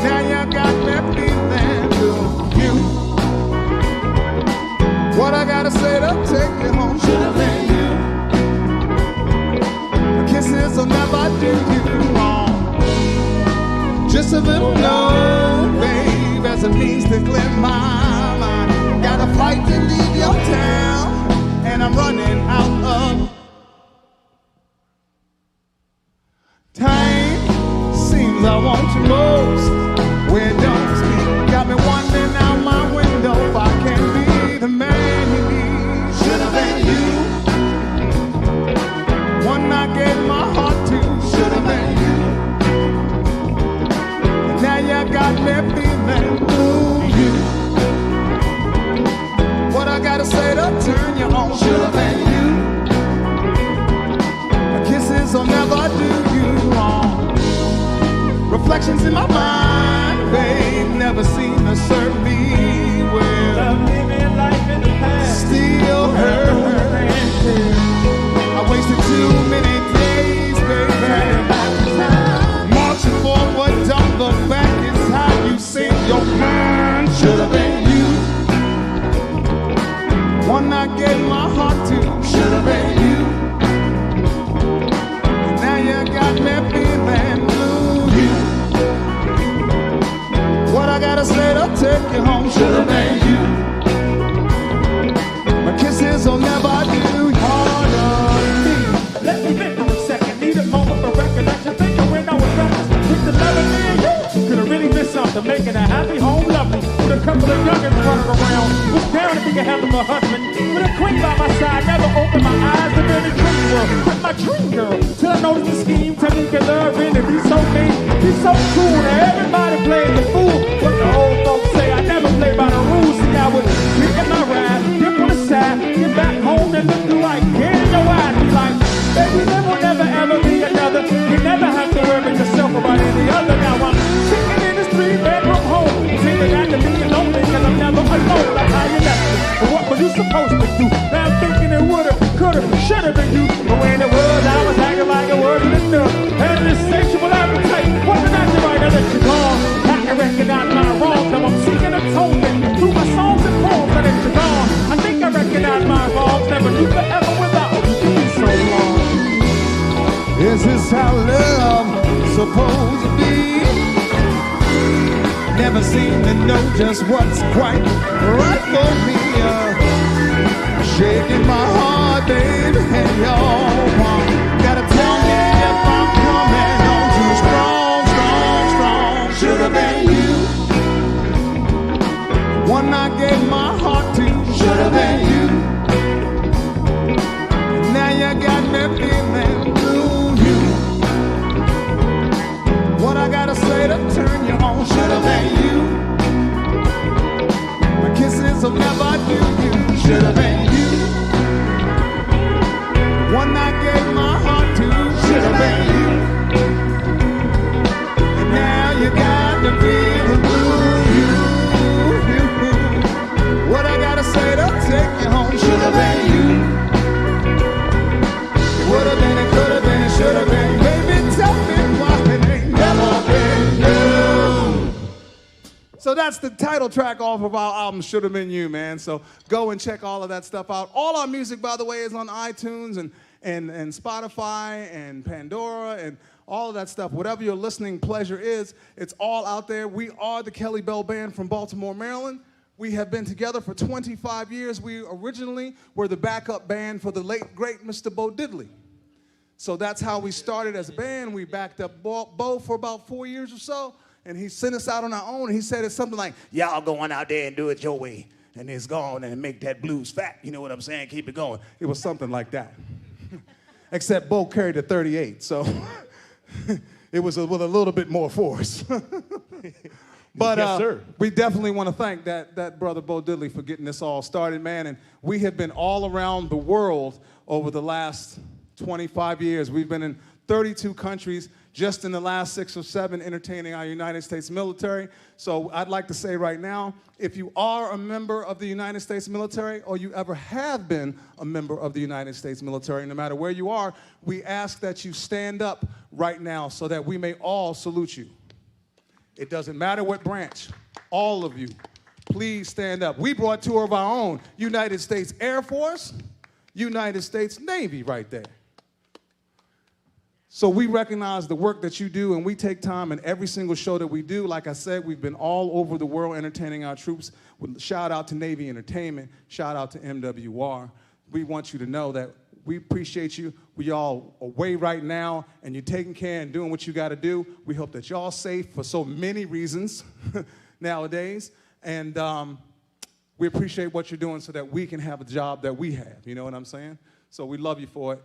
Now you got me feeling to you. What I gotta say to take you home? Should have been you. Kisses will never do you wrong. Just a little love, babe, as a means to clear my mind. Gotta fight to leave your town, and I'm running out of time. Seems I want you most when you don't speak. Got me wondering out my window if I can be the man you need. Should have been you. One I gave my heart to. Should have been you. And now you got me feeling blue. What I gotta say to turn you on? Should have been you. My kisses will never do you wrong. Reflections in my mind, babe, never seem to serve me well. I'm living life in the past, still hurt. I wasted too many days, baby, marching forward, don't look back. It's how you sing your mind. Should have been you. One I gave my heart to. Should have been you. And now you got me feeling blue. You. What I gotta say to take you home? Should have been you. My kisses will never do harder. Let me think for a second. Need a moment for recollection. Thinking when I was reckless with the love of me and you. Could have really missed something, making a happy home lovely. With a couple of youngins running around. Was down to be a hell of a husband. With a queen by my side, never opened my eyes to really dream world. With my dream girl, till I noticed the scheme, taking love in and be so mean, be so cool. Now everybody playing the fool. What the old folks say, I never play by the rules. See, I was drinking my ride, dip on the side, get back home and look through like get in your eyes. Be like, baby, there will never ever be another. You never have to worry yourself about any other. Now I'm sitting in this 3-bedroom home. Thinking I can be lonely cause I'm never alone. Like how you left me. But what were you supposed to do? Now I'm thinking it would've, could've, should've been you. But when it was, I was acting like it wasn't enough. Had this sexual appetite, wasn't acting right, I let you go. I can recognize my wrongs, now I'm seeking atonement. Through my songs and poems, I let you go. I think I recognize my forever without you so long. Is this how love supposed to be? Never seem to know just what's quite right for me. Shaking my heart, baby, and y'all gotta tell me if I'm coming on too strong, strong, strong. Should have been you. One I gave my heart to. Should have been you. Now you got me feeling blue. You. What I gotta say to turn you on? Should have been you. My kisses will never do you. Should have been you. One I gave my heart to. Should have been you. And now you got to feel the blue. You. What I gotta say to take you home? Should have been you. Would have been, it could have been, it should have been. Baby, tell me why it ain't never been you. So that's the title track off of our album, Should Have Been You, man. So go and check all of that stuff out. All our music, by the way, is on iTunes and Spotify and Pandora and all of that stuff. Whatever your listening pleasure is, it's all out there. We are the Kelly Bell Band from Baltimore, Maryland. We have been together for 25 years. We originally were the backup band for the late, great Mr. Bo Diddley. So that's how we started as a band. We backed up Bo for about 4 years or so, and he sent us out on our own. He said it's something like, y'all going out there and do it your way, and it's gone and make that blues fat. You know what I'm saying? Keep it going. It was something like that. Except Bo carried a 38, so it was with a little bit more force. But yes, sir. We definitely want to thank that brother Bo Diddley for getting this all started, man. And we have been all around the world over the last 25 years. We've been in 32 countries just in the last 6 or 7 entertaining our United States military. So I'd like to say right now, if you are a member of the United States military or you ever have been a member of the United States military, no matter where you are, we ask that you stand up right now so that we may all salute you. It doesn't matter what branch, all of you, please stand up. We brought 2 of our own, United States Air Force, United States Navy right there. So we recognize the work that you do, and we take time in every single show that we do. Like I said, we've been all over the world entertaining our troops. Shout out to Navy Entertainment, shout out to MWR. We want you to know that we appreciate you. We all away right now, and you're taking care and doing what you got to do. We hope that y'all safe for so many reasons nowadays, and we appreciate what you're doing so that we can have a job that we have. You know what I'm saying? So we love you for it.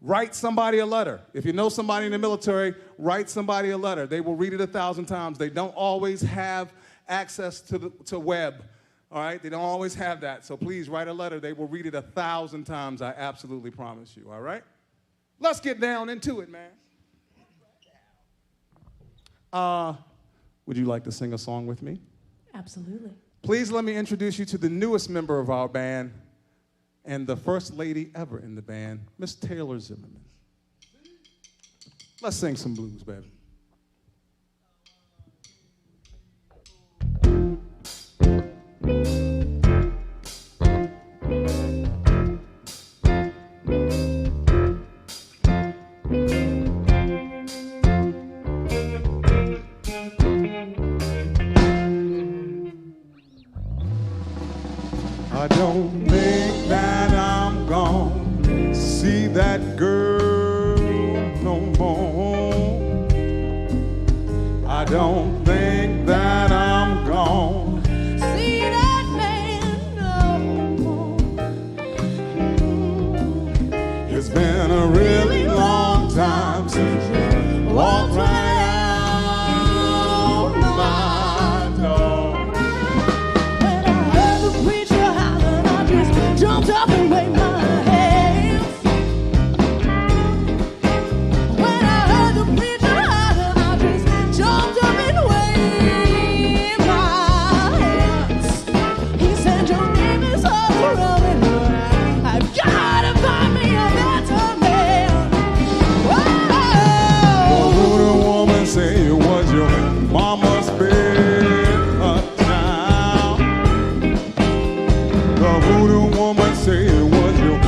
Write somebody a letter. If you know somebody in the military, write somebody a letter. They will read it 1,000 times. They don't always have access to web. All right? They don't always have that. So please write a letter. They will read it 1,000 times. I absolutely promise you. All right? Let's get down into it, man. Would you like to sing a song with me? Absolutely. Please let me introduce you to the newest member of our band and the first lady ever in the band, Miss Taylor Zimmerman. Let's sing some blues, baby. I don't think that I'm gonna see that girl no more. I don't think that I'm gonna See that man no more. It's been a really long time since I walked right out my door. When I heard the preacher hollering, I just jumped up and waved my hands. When I heard the preacher hollering, I just jumped up and waved my hands. He said, your name is all around me, Lord. I've got to find me a better man. The Whoa. voodoo woman say it was your mama's favorite child. The voodoo woman say it was your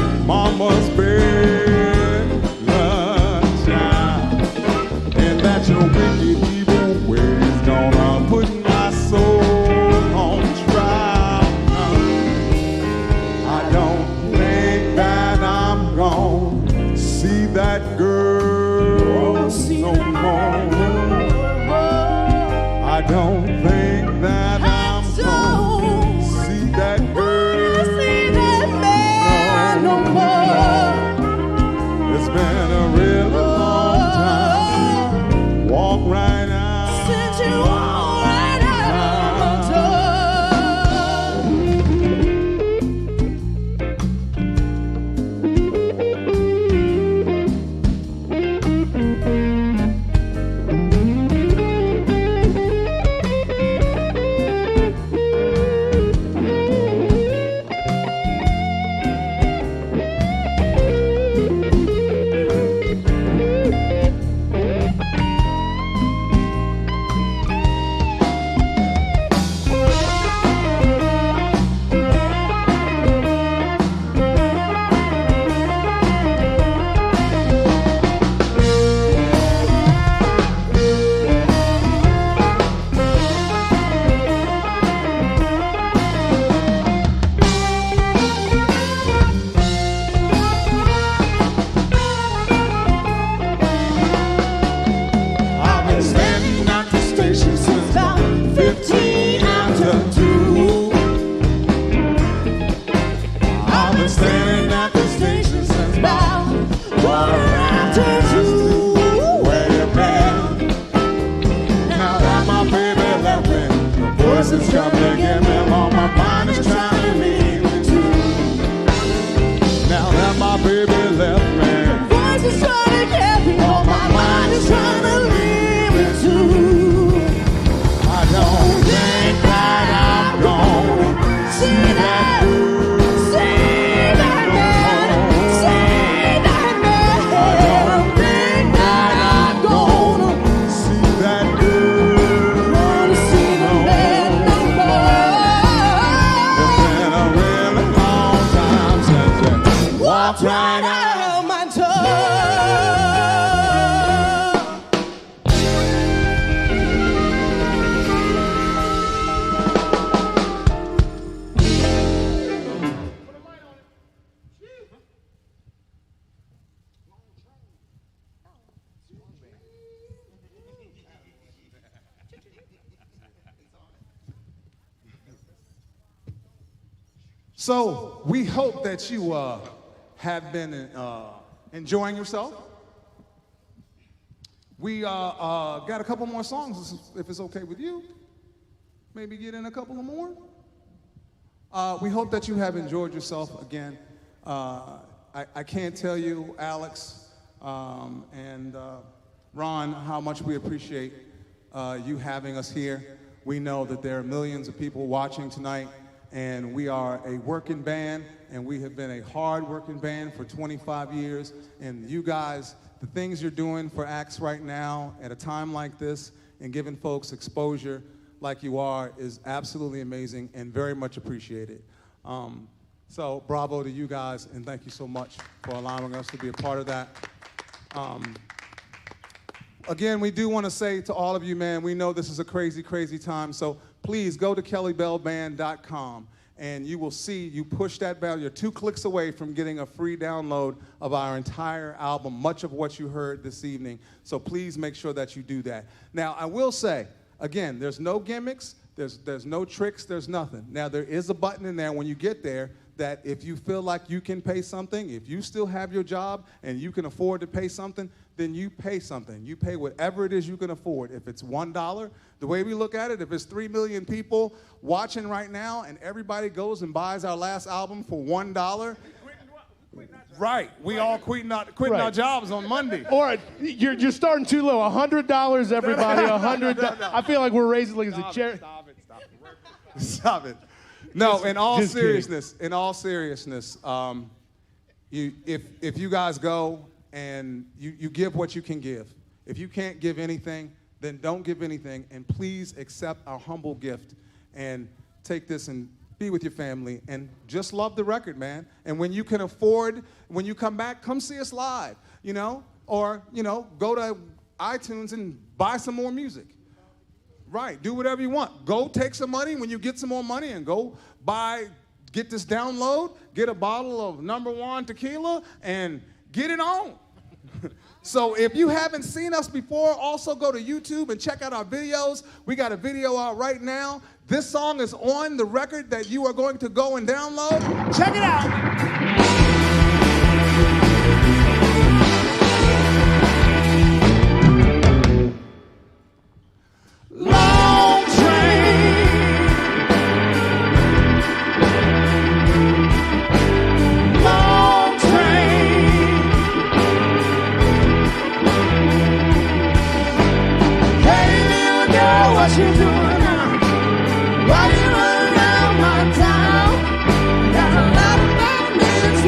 baby left me. Voice is trying to carry on, my mind is trying to leave me too. I don't think that I'm gonna see that girl. See that man, see that man. I don't think that I'm gonna see that girl. Wanna see the man no It's more. been a really long time since you walked right out. Out my door. So we hope that you have been enjoying yourself. We got a couple more songs, if it's okay with you. Maybe get in a couple of more. We hope that you have enjoyed yourself again. I can't tell you, Alex and Ron, how much we appreciate you having us here. We know that there are millions of people watching tonight, and we are a working band, and we have been a hard-working band for 25 years. And you guys, the things you're doing for acts right now at a time like this and giving folks exposure like you are is absolutely amazing and very much appreciated. So bravo to you guys, and thank you so much for allowing us to be a part of that. Again, we do want to say to all of you, man, we know this is a crazy, crazy time, so please go to kellybellband.com and you will see, you push that bell, you're 2 clicks away from getting a free download of our entire album, much of what you heard this evening. So please make sure that you do that. Now, I will say, again, there's no gimmicks, there's no tricks, there's nothing. Now, there is a button in there when you get there that if you feel like you can pay something, if you still have your job and you can afford to pay something, then you pay something. You pay whatever it is you can afford. If it's $1, the way we look at it, if it's 3 million people watching right now and everybody goes and buys our last album for $1, right, we all quitting our jobs on Monday. Or you're starting too low. $100, everybody. $100. I feel like we're raising like it's a charity. Stop it. No, in all Just seriousness, if you guys go and you give what you can give. If you can't give anything, then don't give anything, and please accept our humble gift and take this and be with your family and just love the record, man. And when you can afford, when you come back, come see us live, or go to iTunes and buy some more music. Right, do whatever you want. Go take some money when you get some more money and go get this download, get a bottle of #1 tequila, and get it on. So if you haven't seen us before, also go to YouTube and check out our videos. We got a video out right now. This song is on the record that you are going to go and download. Check it out. Long train, long train. Hey little girl, what you doing now? Why you running around my town? Got a lot of minutes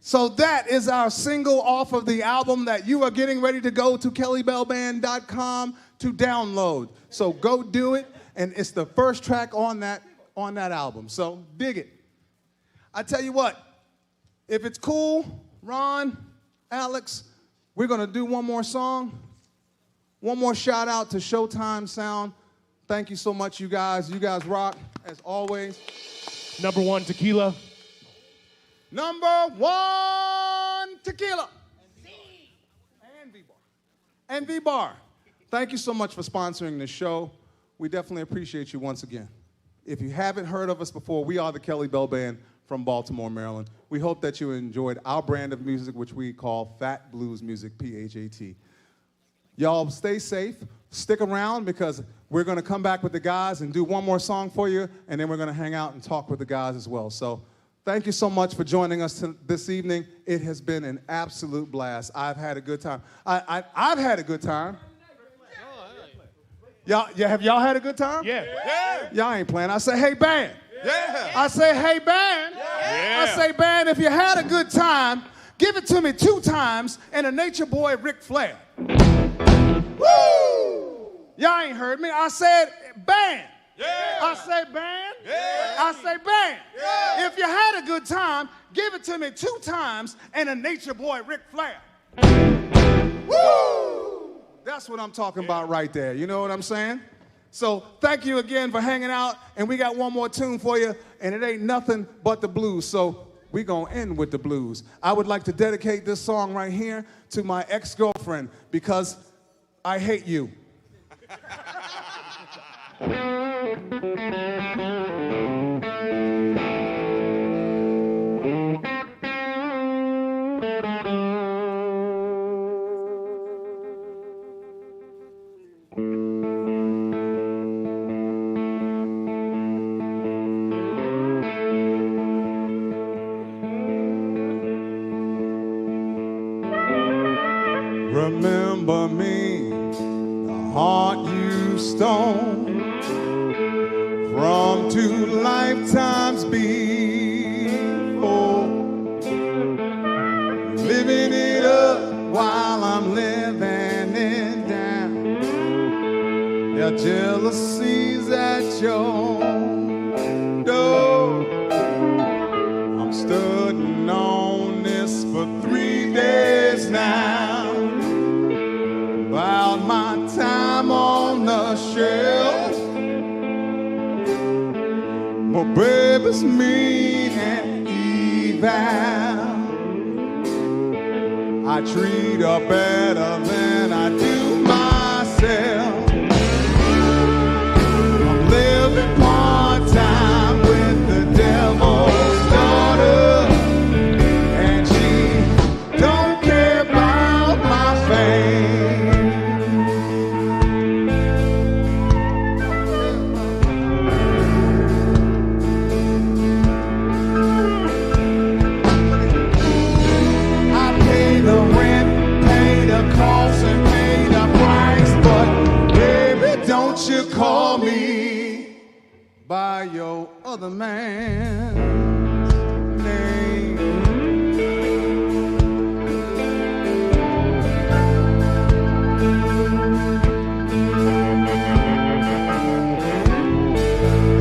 So that is our single off of the album that you are getting ready to go to kellybellband.com to download. So go do it, and it's the first track on that album. So dig it. I tell you what, if it's cool, Ron, Alex, we're gonna do one more song. One more shout out to Showtime Sound. Thank you so much, you guys. You guys rock, as always. Number one tequila. Number one tequila. And VBar. And VBar. Thank you so much for sponsoring this show. We definitely appreciate you once again. If you haven't heard of us before, we are the Kelly Bell Band from Baltimore, Maryland. We hope that you enjoyed our brand of music, which we call Fat Blues Music, P-H-A-T. Y'all stay safe. Stick around because we're going to come back with the guys and do one more song for you, and then we're going to hang out and talk with the guys as well. So thank you so much for joining us this evening. It has been an absolute blast. I've had a good time. I've had a good time. Have y'all had a good time? Yeah. Y'all ain't playing. I say, hey, band. Yeah. I say, hey, band. Yeah. I say, band, if you had a good time, give it to me 2 times and a nature boy Ric Flair. Woo! Y'all ain't heard me. I said, band. Yeah. I say, band. Yeah. I say, band. Yeah. If you had a good time, give it to me 2 times and a nature boy Ric Flair. Woo! That's what I'm talking about right there. You know what I'm saying? So thank you again for hanging out, and we got one more tune for you, and it ain't nothing but the blues. So we're gonna end with the blues. I would like to dedicate this song right here to my ex-girlfriend because I hate you. Remember me, the heart you stole from 2 lifetimes before. Living it up while I'm living it down. Your jealousy's at your door. I'm studying on this for 3 days now. About my time on the shelf. My baby's mean and evil. I treat her better than I do myself. I'm living part-time with the devil's daughter, and she don't care about my fame. You call me by your other man's name.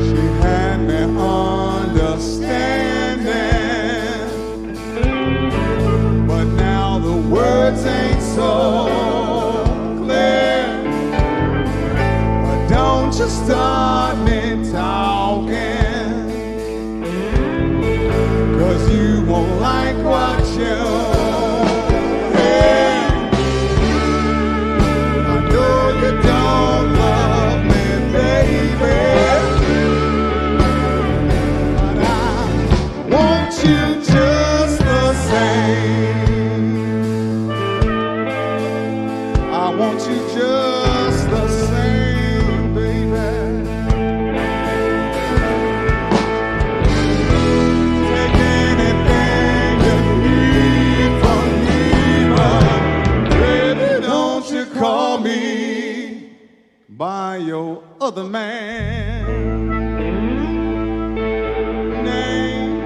She had me understanding, but now the words ain't so clear. Don't you start me talking, 'cause you won't like what you hear. I know you don't love me, baby, but I want you just the same. I want you just the same. Call me by your other man's name.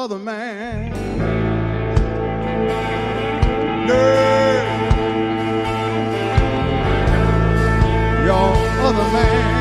other man. Your other man.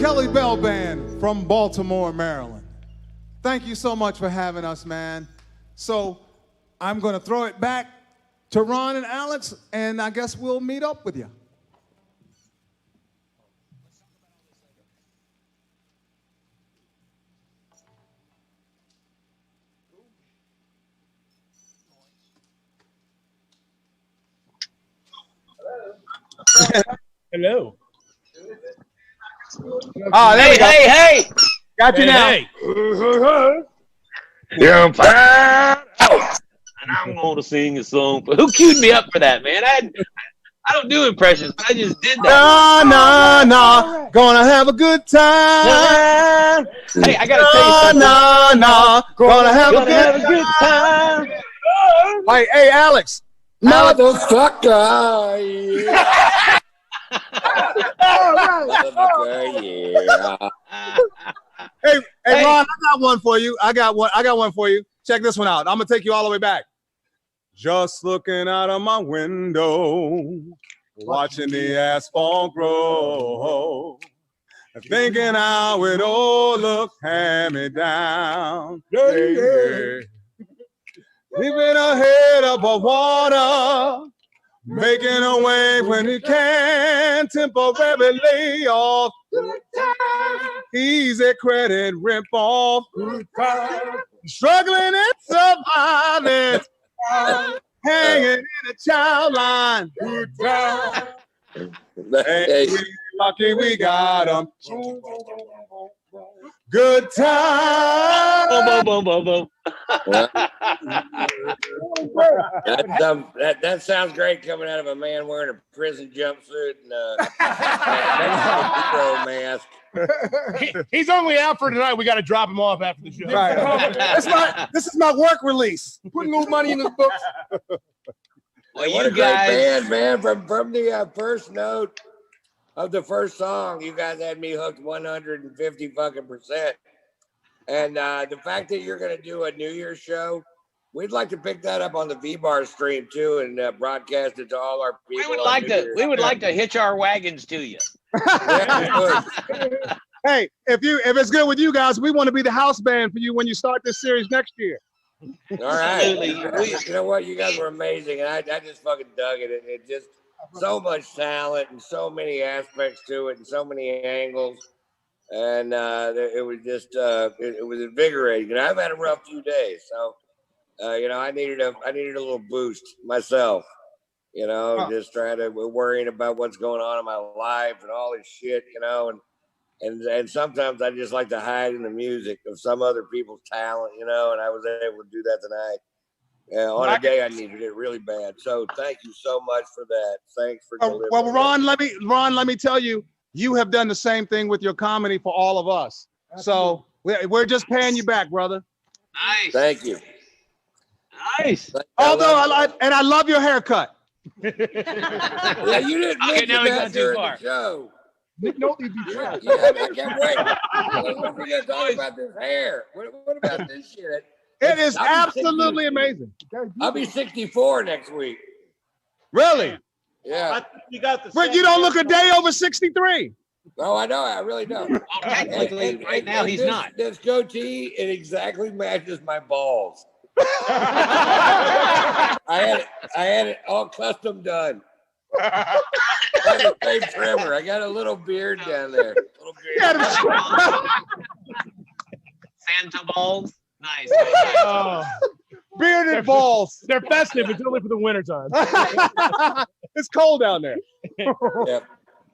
Kelly Bell Band from Baltimore, Maryland. Thank you so much for having us, man. So I'm going to throw it back to Ron and Alex, and I guess we'll meet up with you. Hello. Oh, hey! Got you now. Hey. Yeah, I'm fine. And I'm going to sing a song. Who queued me up for that, man? I don't do impressions, but I just did that. No. Gonna have a good time. Hey, I got to tell you something. No. Gonna have a good time. Hey, Alex. Motherfucker, yeah. Motherfucker, yeah. Hey, Ron, I got one for you. I got one for you. Check this one out. I'm gonna take you all the way back. Just looking out of my window, watching the asphalt grow, thinking how it all look hand me down. Yeah. Leaving ahead of a water, making a wave when you can, temporarily lay off. Easy credit rip off. Struggling and surviving, hanging in a child line. Hey, lucky we got 'em. Good time. Boom, boom, boom, boom, boom. That sounds great coming out of a man wearing a prison jumpsuit and a mask. He's only out for tonight. We got to drop him off after the show. Right. This is my work release. Putting no money in his books. Well, What you a great guys, band, man! From the first note of the first song, you guys had me hooked 150 fucking percent. And the fact that you're going to do a New Year's show, we'd like to pick that up on the VBar stream too and broadcast it to all our people. we would like to hitch our wagons to you. Hey, if it's good with you guys, we want to be the house band for you when you start this series next year. All right. You know what? You guys were amazing. And I just fucking dug it. It just so much talent and so many aspects to it and so many angles. And it was just it was invigorating. And I've had a rough few days. So, I needed a little boost myself, just trying to worrying about what's going on in my life and all this shit, and sometimes I just like to hide in the music of some other people's talent, and I was able to do that tonight. On a day I needed it really bad. So thank you so much for that. Thanks for delivering. Well, Ron, let me tell you, you have done the same thing with your comedy for all of us. Absolutely. So we're just paying you back, brother. Nice. Thank you. Nice. Although I love your haircut. Yeah, you didn't Okay, now mention we've that gone too during far. the show. Nick Nolte be trapped. Yeah, I can't wait. What are we gonna talk about this hair? What about this shit? It is I'll be absolutely 60 amazing. I'll be 64 next week. Really? Yeah. You got the. But you don't look a day over 63. Oh, I know. I really don't. Well, technically, right now he's not. This goatee, it exactly matches my balls. I had it all custom done. I had the same trimmer. I got a little beard down there. Little beard. Santa balls. Nice. Oh, Bearded balls. they're festive. It's only for the wintertime. It's cold down there. Yeah.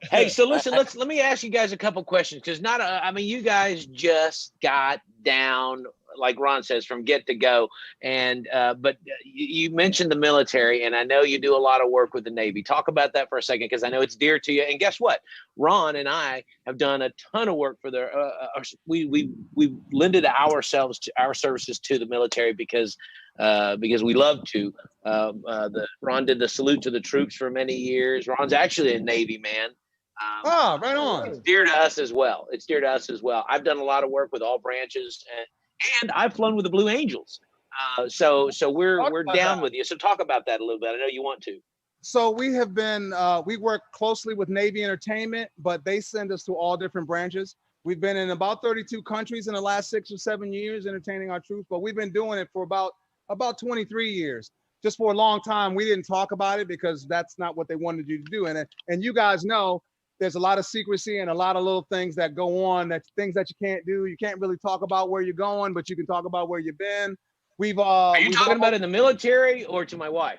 Hey, so listen, let me ask you guys a couple questions because I mean, you guys just got down, like Ron says, from get to go, and but you mentioned the military, and I know you do a lot of work with the Navy. Talk about that for a second because I know it's dear to you. And guess what? Ron and I have done a ton of work for we lended our services to the military because we love to. Ron did the salute to the troops for many years. Ron's actually a Navy man. Right on. It's dear to us as well. I've done a lot of work with all branches, and I've flown with the Blue Angels. So we're down with you. So talk about that a little bit. I know you want to. So we have been, we work closely with Navy Entertainment, but they send us to all different branches. We've been in about 32 countries in the last 6 or 7 years entertaining our troops, but we've been doing it for about 23 years. Just for a long time, we didn't talk about it because that's not what they wanted you to do. And you guys know, there's a lot of secrecy and a lot of little things that go on, things that you can't do. You can't really talk about where you're going, but you can talk about where you've been. Are you talking about in the military or to my wife?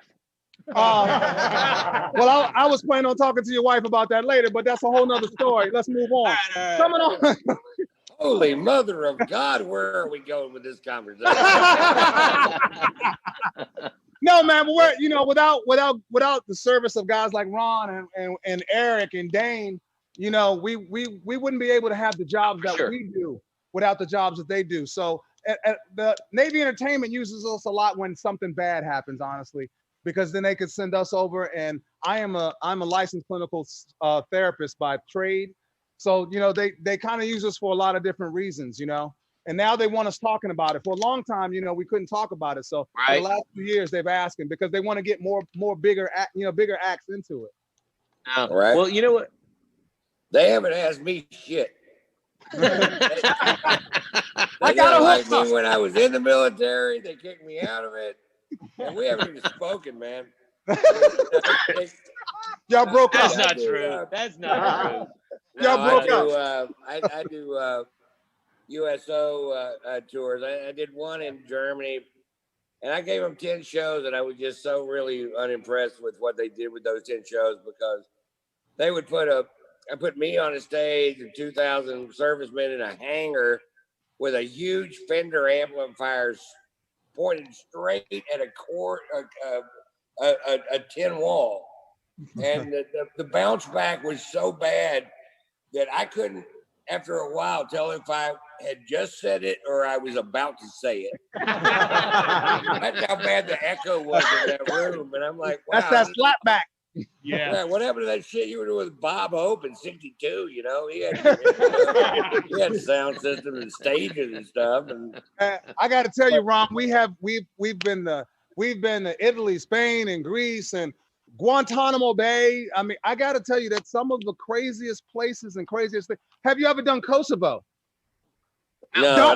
Well, I was planning on talking to your wife about that later, but that's a whole nother story. Let's move on. All right. Coming on. Holy mother of God, where are we going with this conversation? No, man, but without the service of guys like Ron and Eric and Dane, we wouldn't be able to have the jobs that we do without the jobs that they do. So the Navy Entertainment uses us a lot when something bad happens, honestly, because then they could send us over. And I'm a licensed clinical therapist by trade. So, they kind of use us for a lot of different reasons, and now they want us talking about it. For a long time, we couldn't talk about it. So for the last 2 years, they've asked him because they want to get bigger acts into it. Right. Well, you know what? They haven't asked me shit. They I got didn't a like hook. me when I was in the military. They kicked me out of it. And we haven't even spoken, man. Y'all broke up. That's not true. That's not true. Y'all broke up. I do USO tours. I did one in Germany, and I gave them 10 shows, and I was just so really unimpressed with what they did with those 10 shows because they would put me on a stage and 2,000 servicemen in a hangar with a huge Fender amplifier pointed straight at a tin wall, and the bounce back was so bad that I couldn't, after a while, tell if I had just said it or I was about to say it. That's how bad the echo was in that room. And I'm like, wow. That's that slapback. Yeah. What happened to that shit you were doing with Bob Hope in '62? He had sound systems and stages and stuff. And I got to tell you, Ron, we've been to Italy, Spain, and Greece, and Guantanamo Bay. I mean, I got to tell you that some of the craziest places and craziest things. Have you ever done Kosovo? No,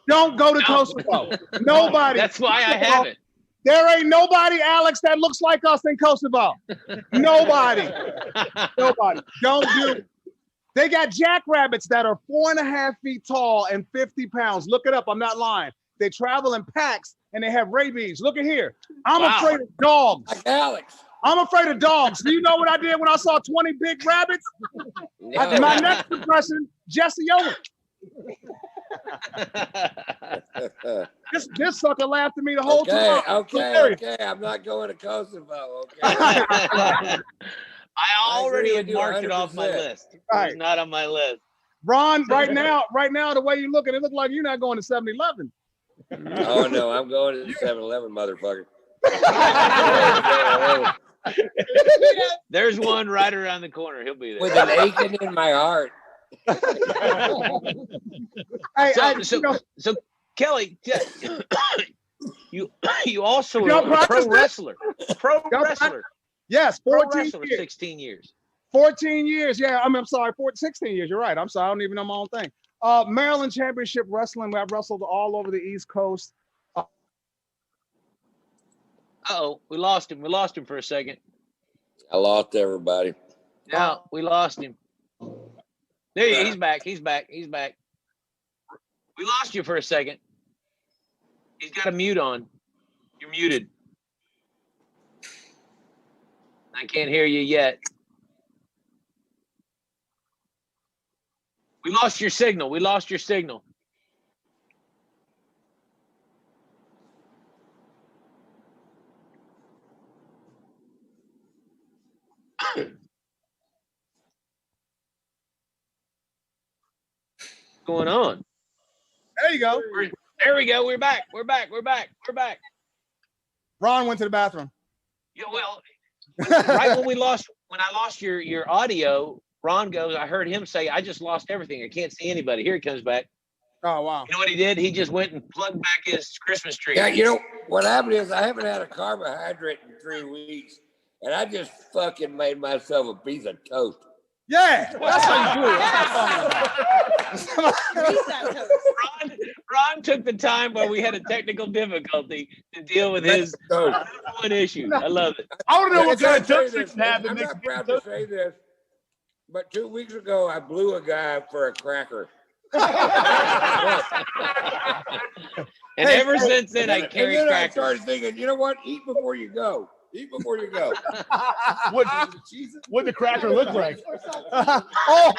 Don't go to Kosovo. Nobody. That's why I haven't. There ain't nobody, Alex, that looks like us in Kosovo. Nobody. Don't do it. They got jackrabbits that are 4.5 feet tall and 50 pounds. Look it up. I'm not lying. They travel in packs and they have rabies. Look at here. I'm afraid of dogs. Like Alex. I'm afraid of dogs. Do you know what I did when I saw 20 big rabbits? No. My next impression, Jesse Owens. This sucker laughed at me the whole time. Okay. I'm not going to Kosovo. Okay. I already had marked it off my 100%. list. Right. It's not on my list. Ron, right now, the way you looking, it looks like you're not going to 7-Eleven. Oh no, I'm going to the 7-Eleven, motherfucker. There's one right around the corner. He'll be there. With an aching in my heart. So Kelly, you also are a pro wrestler. Yes, 14 years. 16 years. 14 years. Yeah, I'm sorry, 16 years. You're right. I'm sorry. I don't even know my own thing. Maryland Championship Wrestling. I've wrestled all over the East Coast. We lost him. We lost him for a second. I lost everybody. No, we lost him. There he is. He's back. He's back. He's back. We lost you for a second. He's got a mute on. You're muted. I can't hear you yet. We lost your signal. We lost your signal. What's going on? There you go. There we go. We're back. We're back. We're back. We're back. Ron went to the bathroom. Yeah, well, right when I lost your audio, Ron goes, I heard him say, I just lost everything. I can't see anybody. Here he comes back. Oh, wow. You know what he did? He just went and plugged back his Christmas tree. Yeah, you know, what happened is I haven't had a carbohydrate in 3 weeks, and I just fucking made myself a piece of toast. Yeah, that's how you do it. Ron took the time while we had a technical difficulty to deal with his one issue. I love it. I want to know what kind of toast happened. I'm not proud to say this, but 2 weeks ago I blew a guy for a cracker. And ever since then, I carry crackers. I started thinking, you know what? Eat before you go. Eat before you go. What the cracker look like? Oh,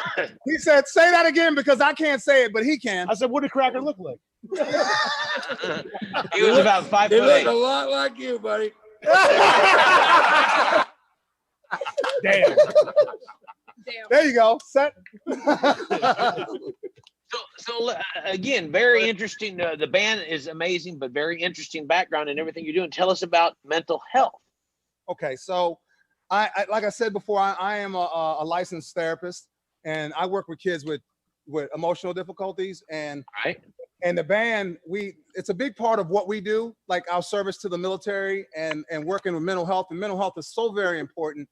he said, say that again because I can't say it, but he can. I said, what did cracker look like? He was about 5'8". He looked a lot like you, buddy. Damn. There you go. Set. So again, very interesting. The band is amazing, but very interesting background and everything you're doing. Tell us about mental health. Okay, so I like I said before, I am a licensed therapist, and I work with kids with emotional difficulties, and the band, it's a big part of what we do, like our service to the military and working with mental health, and mental health is so very important.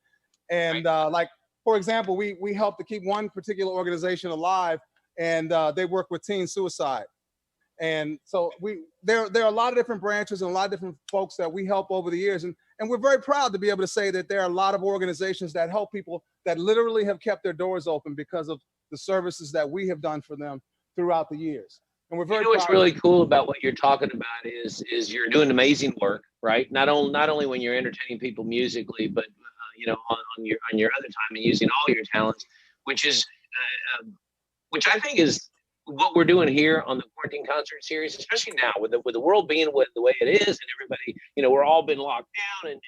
And like, for example, we help to keep one particular organization alive, and they work with teen suicide. And so there are a lot of different branches and a lot of different folks that we help over the years. And we're very proud to be able to say that there are a lot of organizations that help people that literally have kept their doors open because of the services that we have done for them throughout the years. And we're very what's really cool about what you're talking about is you're doing amazing work, right? Not only when you're entertaining people musically, but on your other time and using all your talents, which I think is what we're doing here on the Quarantine Concert Series, especially now with the world being the way it is, and everybody, we're all been locked down, and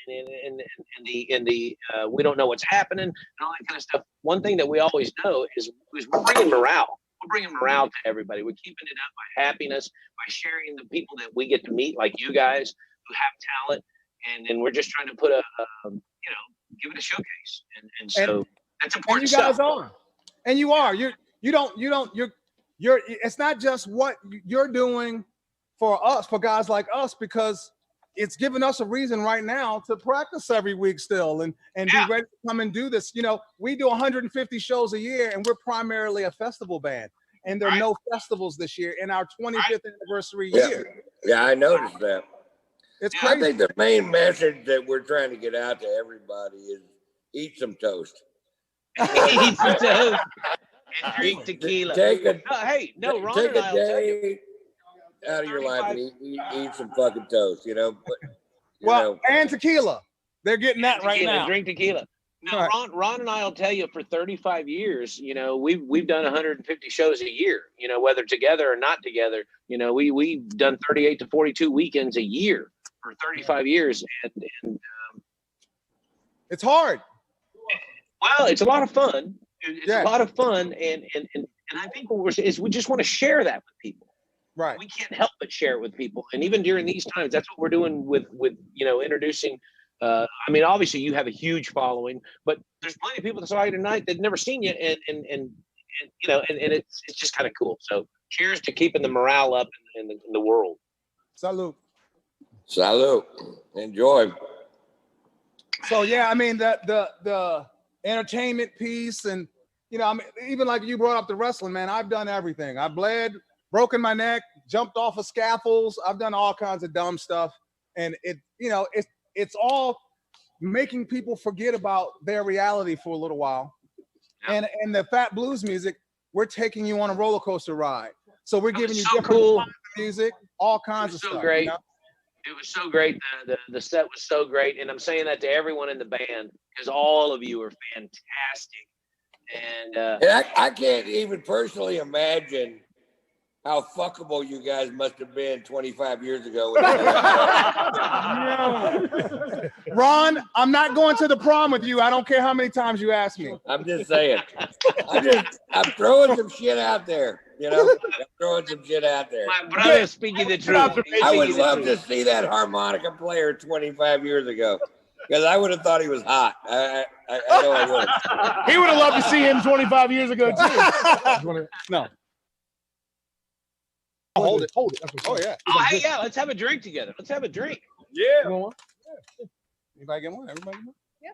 the we don't know what's happening and all that kind of stuff. One thing that we always know is we're bringing morale. We're bringing morale to everybody. We're keeping it up by happiness, by sharing the people that we get to meet, like you guys who have talent, and we're just trying to put give it a showcase, and so that's important. And you guys are, and you are. You're it's not just what you're doing for us, for guys like us, because it's giving us a reason right now to practice every week still and be ready to come and do this. We do 150 shows a year, and we're primarily a festival band, and there are no festivals this year in our 25th anniversary year. Yeah, I noticed that. It's crazy. I think the main message that we're trying to get out to everybody is eat some toast. Eat some toast. And drink tequila. Take a day out of your life and eat some fucking toast, and tequila. They're getting that right now. Drink tequila. Now, Ron and I will tell you, for 35 years, we've done 150 shows a year, whether together or not together. We've done 38 to 42 weekends a year for 35 years, and it's hard. Well, it's a lot of fun. It's a lot of fun, and I think we just want to share that with people. Right. We can't help but share it with people. And even during these times, that's what we're doing with introducing. I mean, obviously you have a huge following, but there's plenty of people that saw you tonight that never seen you, and it's just kind of cool. So cheers to keeping the morale up in the world. Salute. Salute. Enjoy. So yeah, I mean the entertainment piece, and I mean, even like you brought up the wrestling, man. I've done everything. I bled, broken my neck, jumped off of scaffolds. I've done all kinds of dumb stuff, and it's all making people forget about their reality for a little while. Yeah. And the Fat Blues music, we're taking you on a roller coaster ride. So we're giving you different kinds of music, all kinds of stuff. Great. It was so great. The set was so great. And I'm saying that to everyone in the band, because all of you are fantastic. And I can't even personally imagine how fuckable you guys must have been 25 years ago. Ron, I'm not going to the prom with you. I don't care how many times you ask me. I'm just saying. I'm throwing some shit out there. I'm throwing some shit out there. My brother speaking the truth. I would love to see that harmonica player 25 years ago, because I would have thought he was hot. I know I would. He would have loved to see him 25 years ago too. No. Hold it. Oh yeah. Oh hey, yeah. Let's have a drink together. Let's have a drink. Yeah. Anybody get one? Everybody get one? Yeah.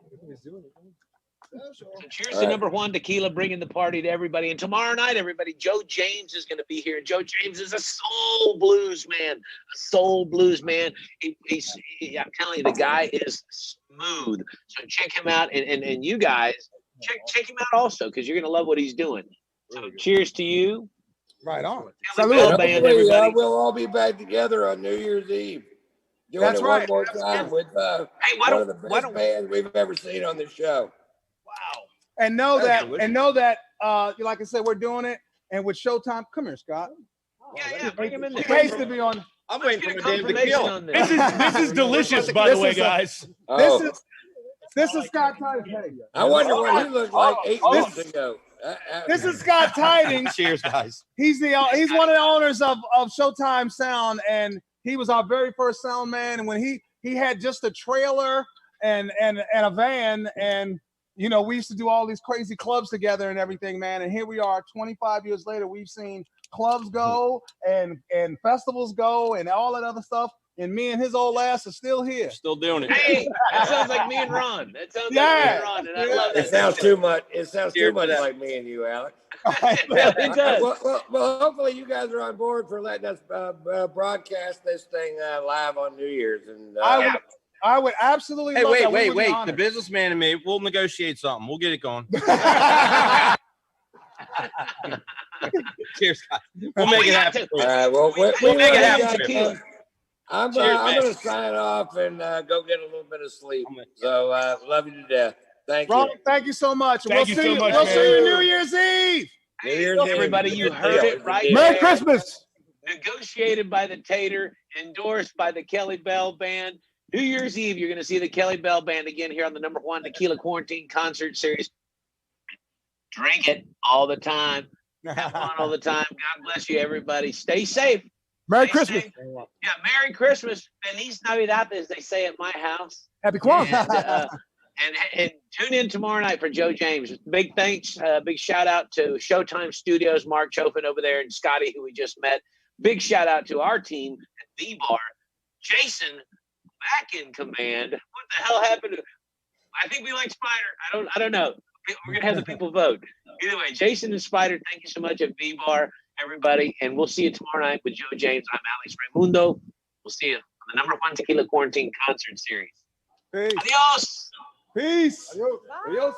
So cheers to number JUAN Tequila, bringing the party to everybody. And tomorrow night, everybody, Joe James is going to be here. And Joe James is a soul blues man. I'm telling you, the guy is smooth. So check him out. And you guys, check him out also, because you're going to love what he's doing. So cheers to you. Right on. Salute. Band, everybody. We'll all be back together on New Year's Eve. Doing That's it right. One more time with one of the best bands we've ever seen on the show. Wow. And know that, like I said, we're doing it. And with Showtime, come here, Scott. Yeah, bring him in there. Pays to be on. I'm waiting for the damn tequila. This is delicious, by the way, guys. This is Scott Tidings. I wonder what he looked like 8 months ago. This is Scott Tidings. Cheers, guys. He's one of the owners of Showtime Sound, and he was our very first sound man. And when he had just a trailer and a van, and we used to do all these crazy clubs together and everything, man. And here we are 25 years later. We've seen clubs go and festivals go and all that other stuff. And me and his old ass are still here. Still doing it. Hey, that sounds like me and Ron. That sounds like me and Ron, and I love that. It sounds too much. It sounds too much like me and you, Alex. It does. Well, hopefully you guys are on board for letting us broadcast this thing live on New Year's. And I would absolutely. Hey, love wait. that. The businessman and me, we'll negotiate something. We'll get it going. Cheers, guys. We'll make it happen. All right. Well, we'll make it happen. I'm going to sign off and go get a little bit of sleep. So love you to death. Thank you. Thank you so much. We'll see you New Year's Eve. New Year's Eve. Everybody, you heard it right Merry there. Christmas. Negotiated by the Tater, endorsed by the Kelly Bell Band. New Year's Eve, you're going to see the Kelly Bell Band again here on the number JUAN Tequila Quarantine Concert Series. Drink it all the time. Have fun all the time. God bless you, everybody. Stay safe. Merry Christmas. Yeah, Merry Christmas. Feliz Navidad, as they say at my house. Happy Kwanzaa. And tune in tomorrow night for Joe James. Big thanks, big shout out to Showtime Studios, Mark Chofin over there, and Scotty, who we just met. Big shout out to our team at VBar. Jason, back in command. What the hell happened to? I think we like Spider. I don't know. We're gonna have the people vote. Either way, Jason and Spider, thank you so much at VBar, everybody, and we'll see you tomorrow night with Joe James. I'm Alex Reymundo. We'll see you on the number JUAN Tequila Quarantine Concert Series. Peace. Adios. Peace. Bye. Adios.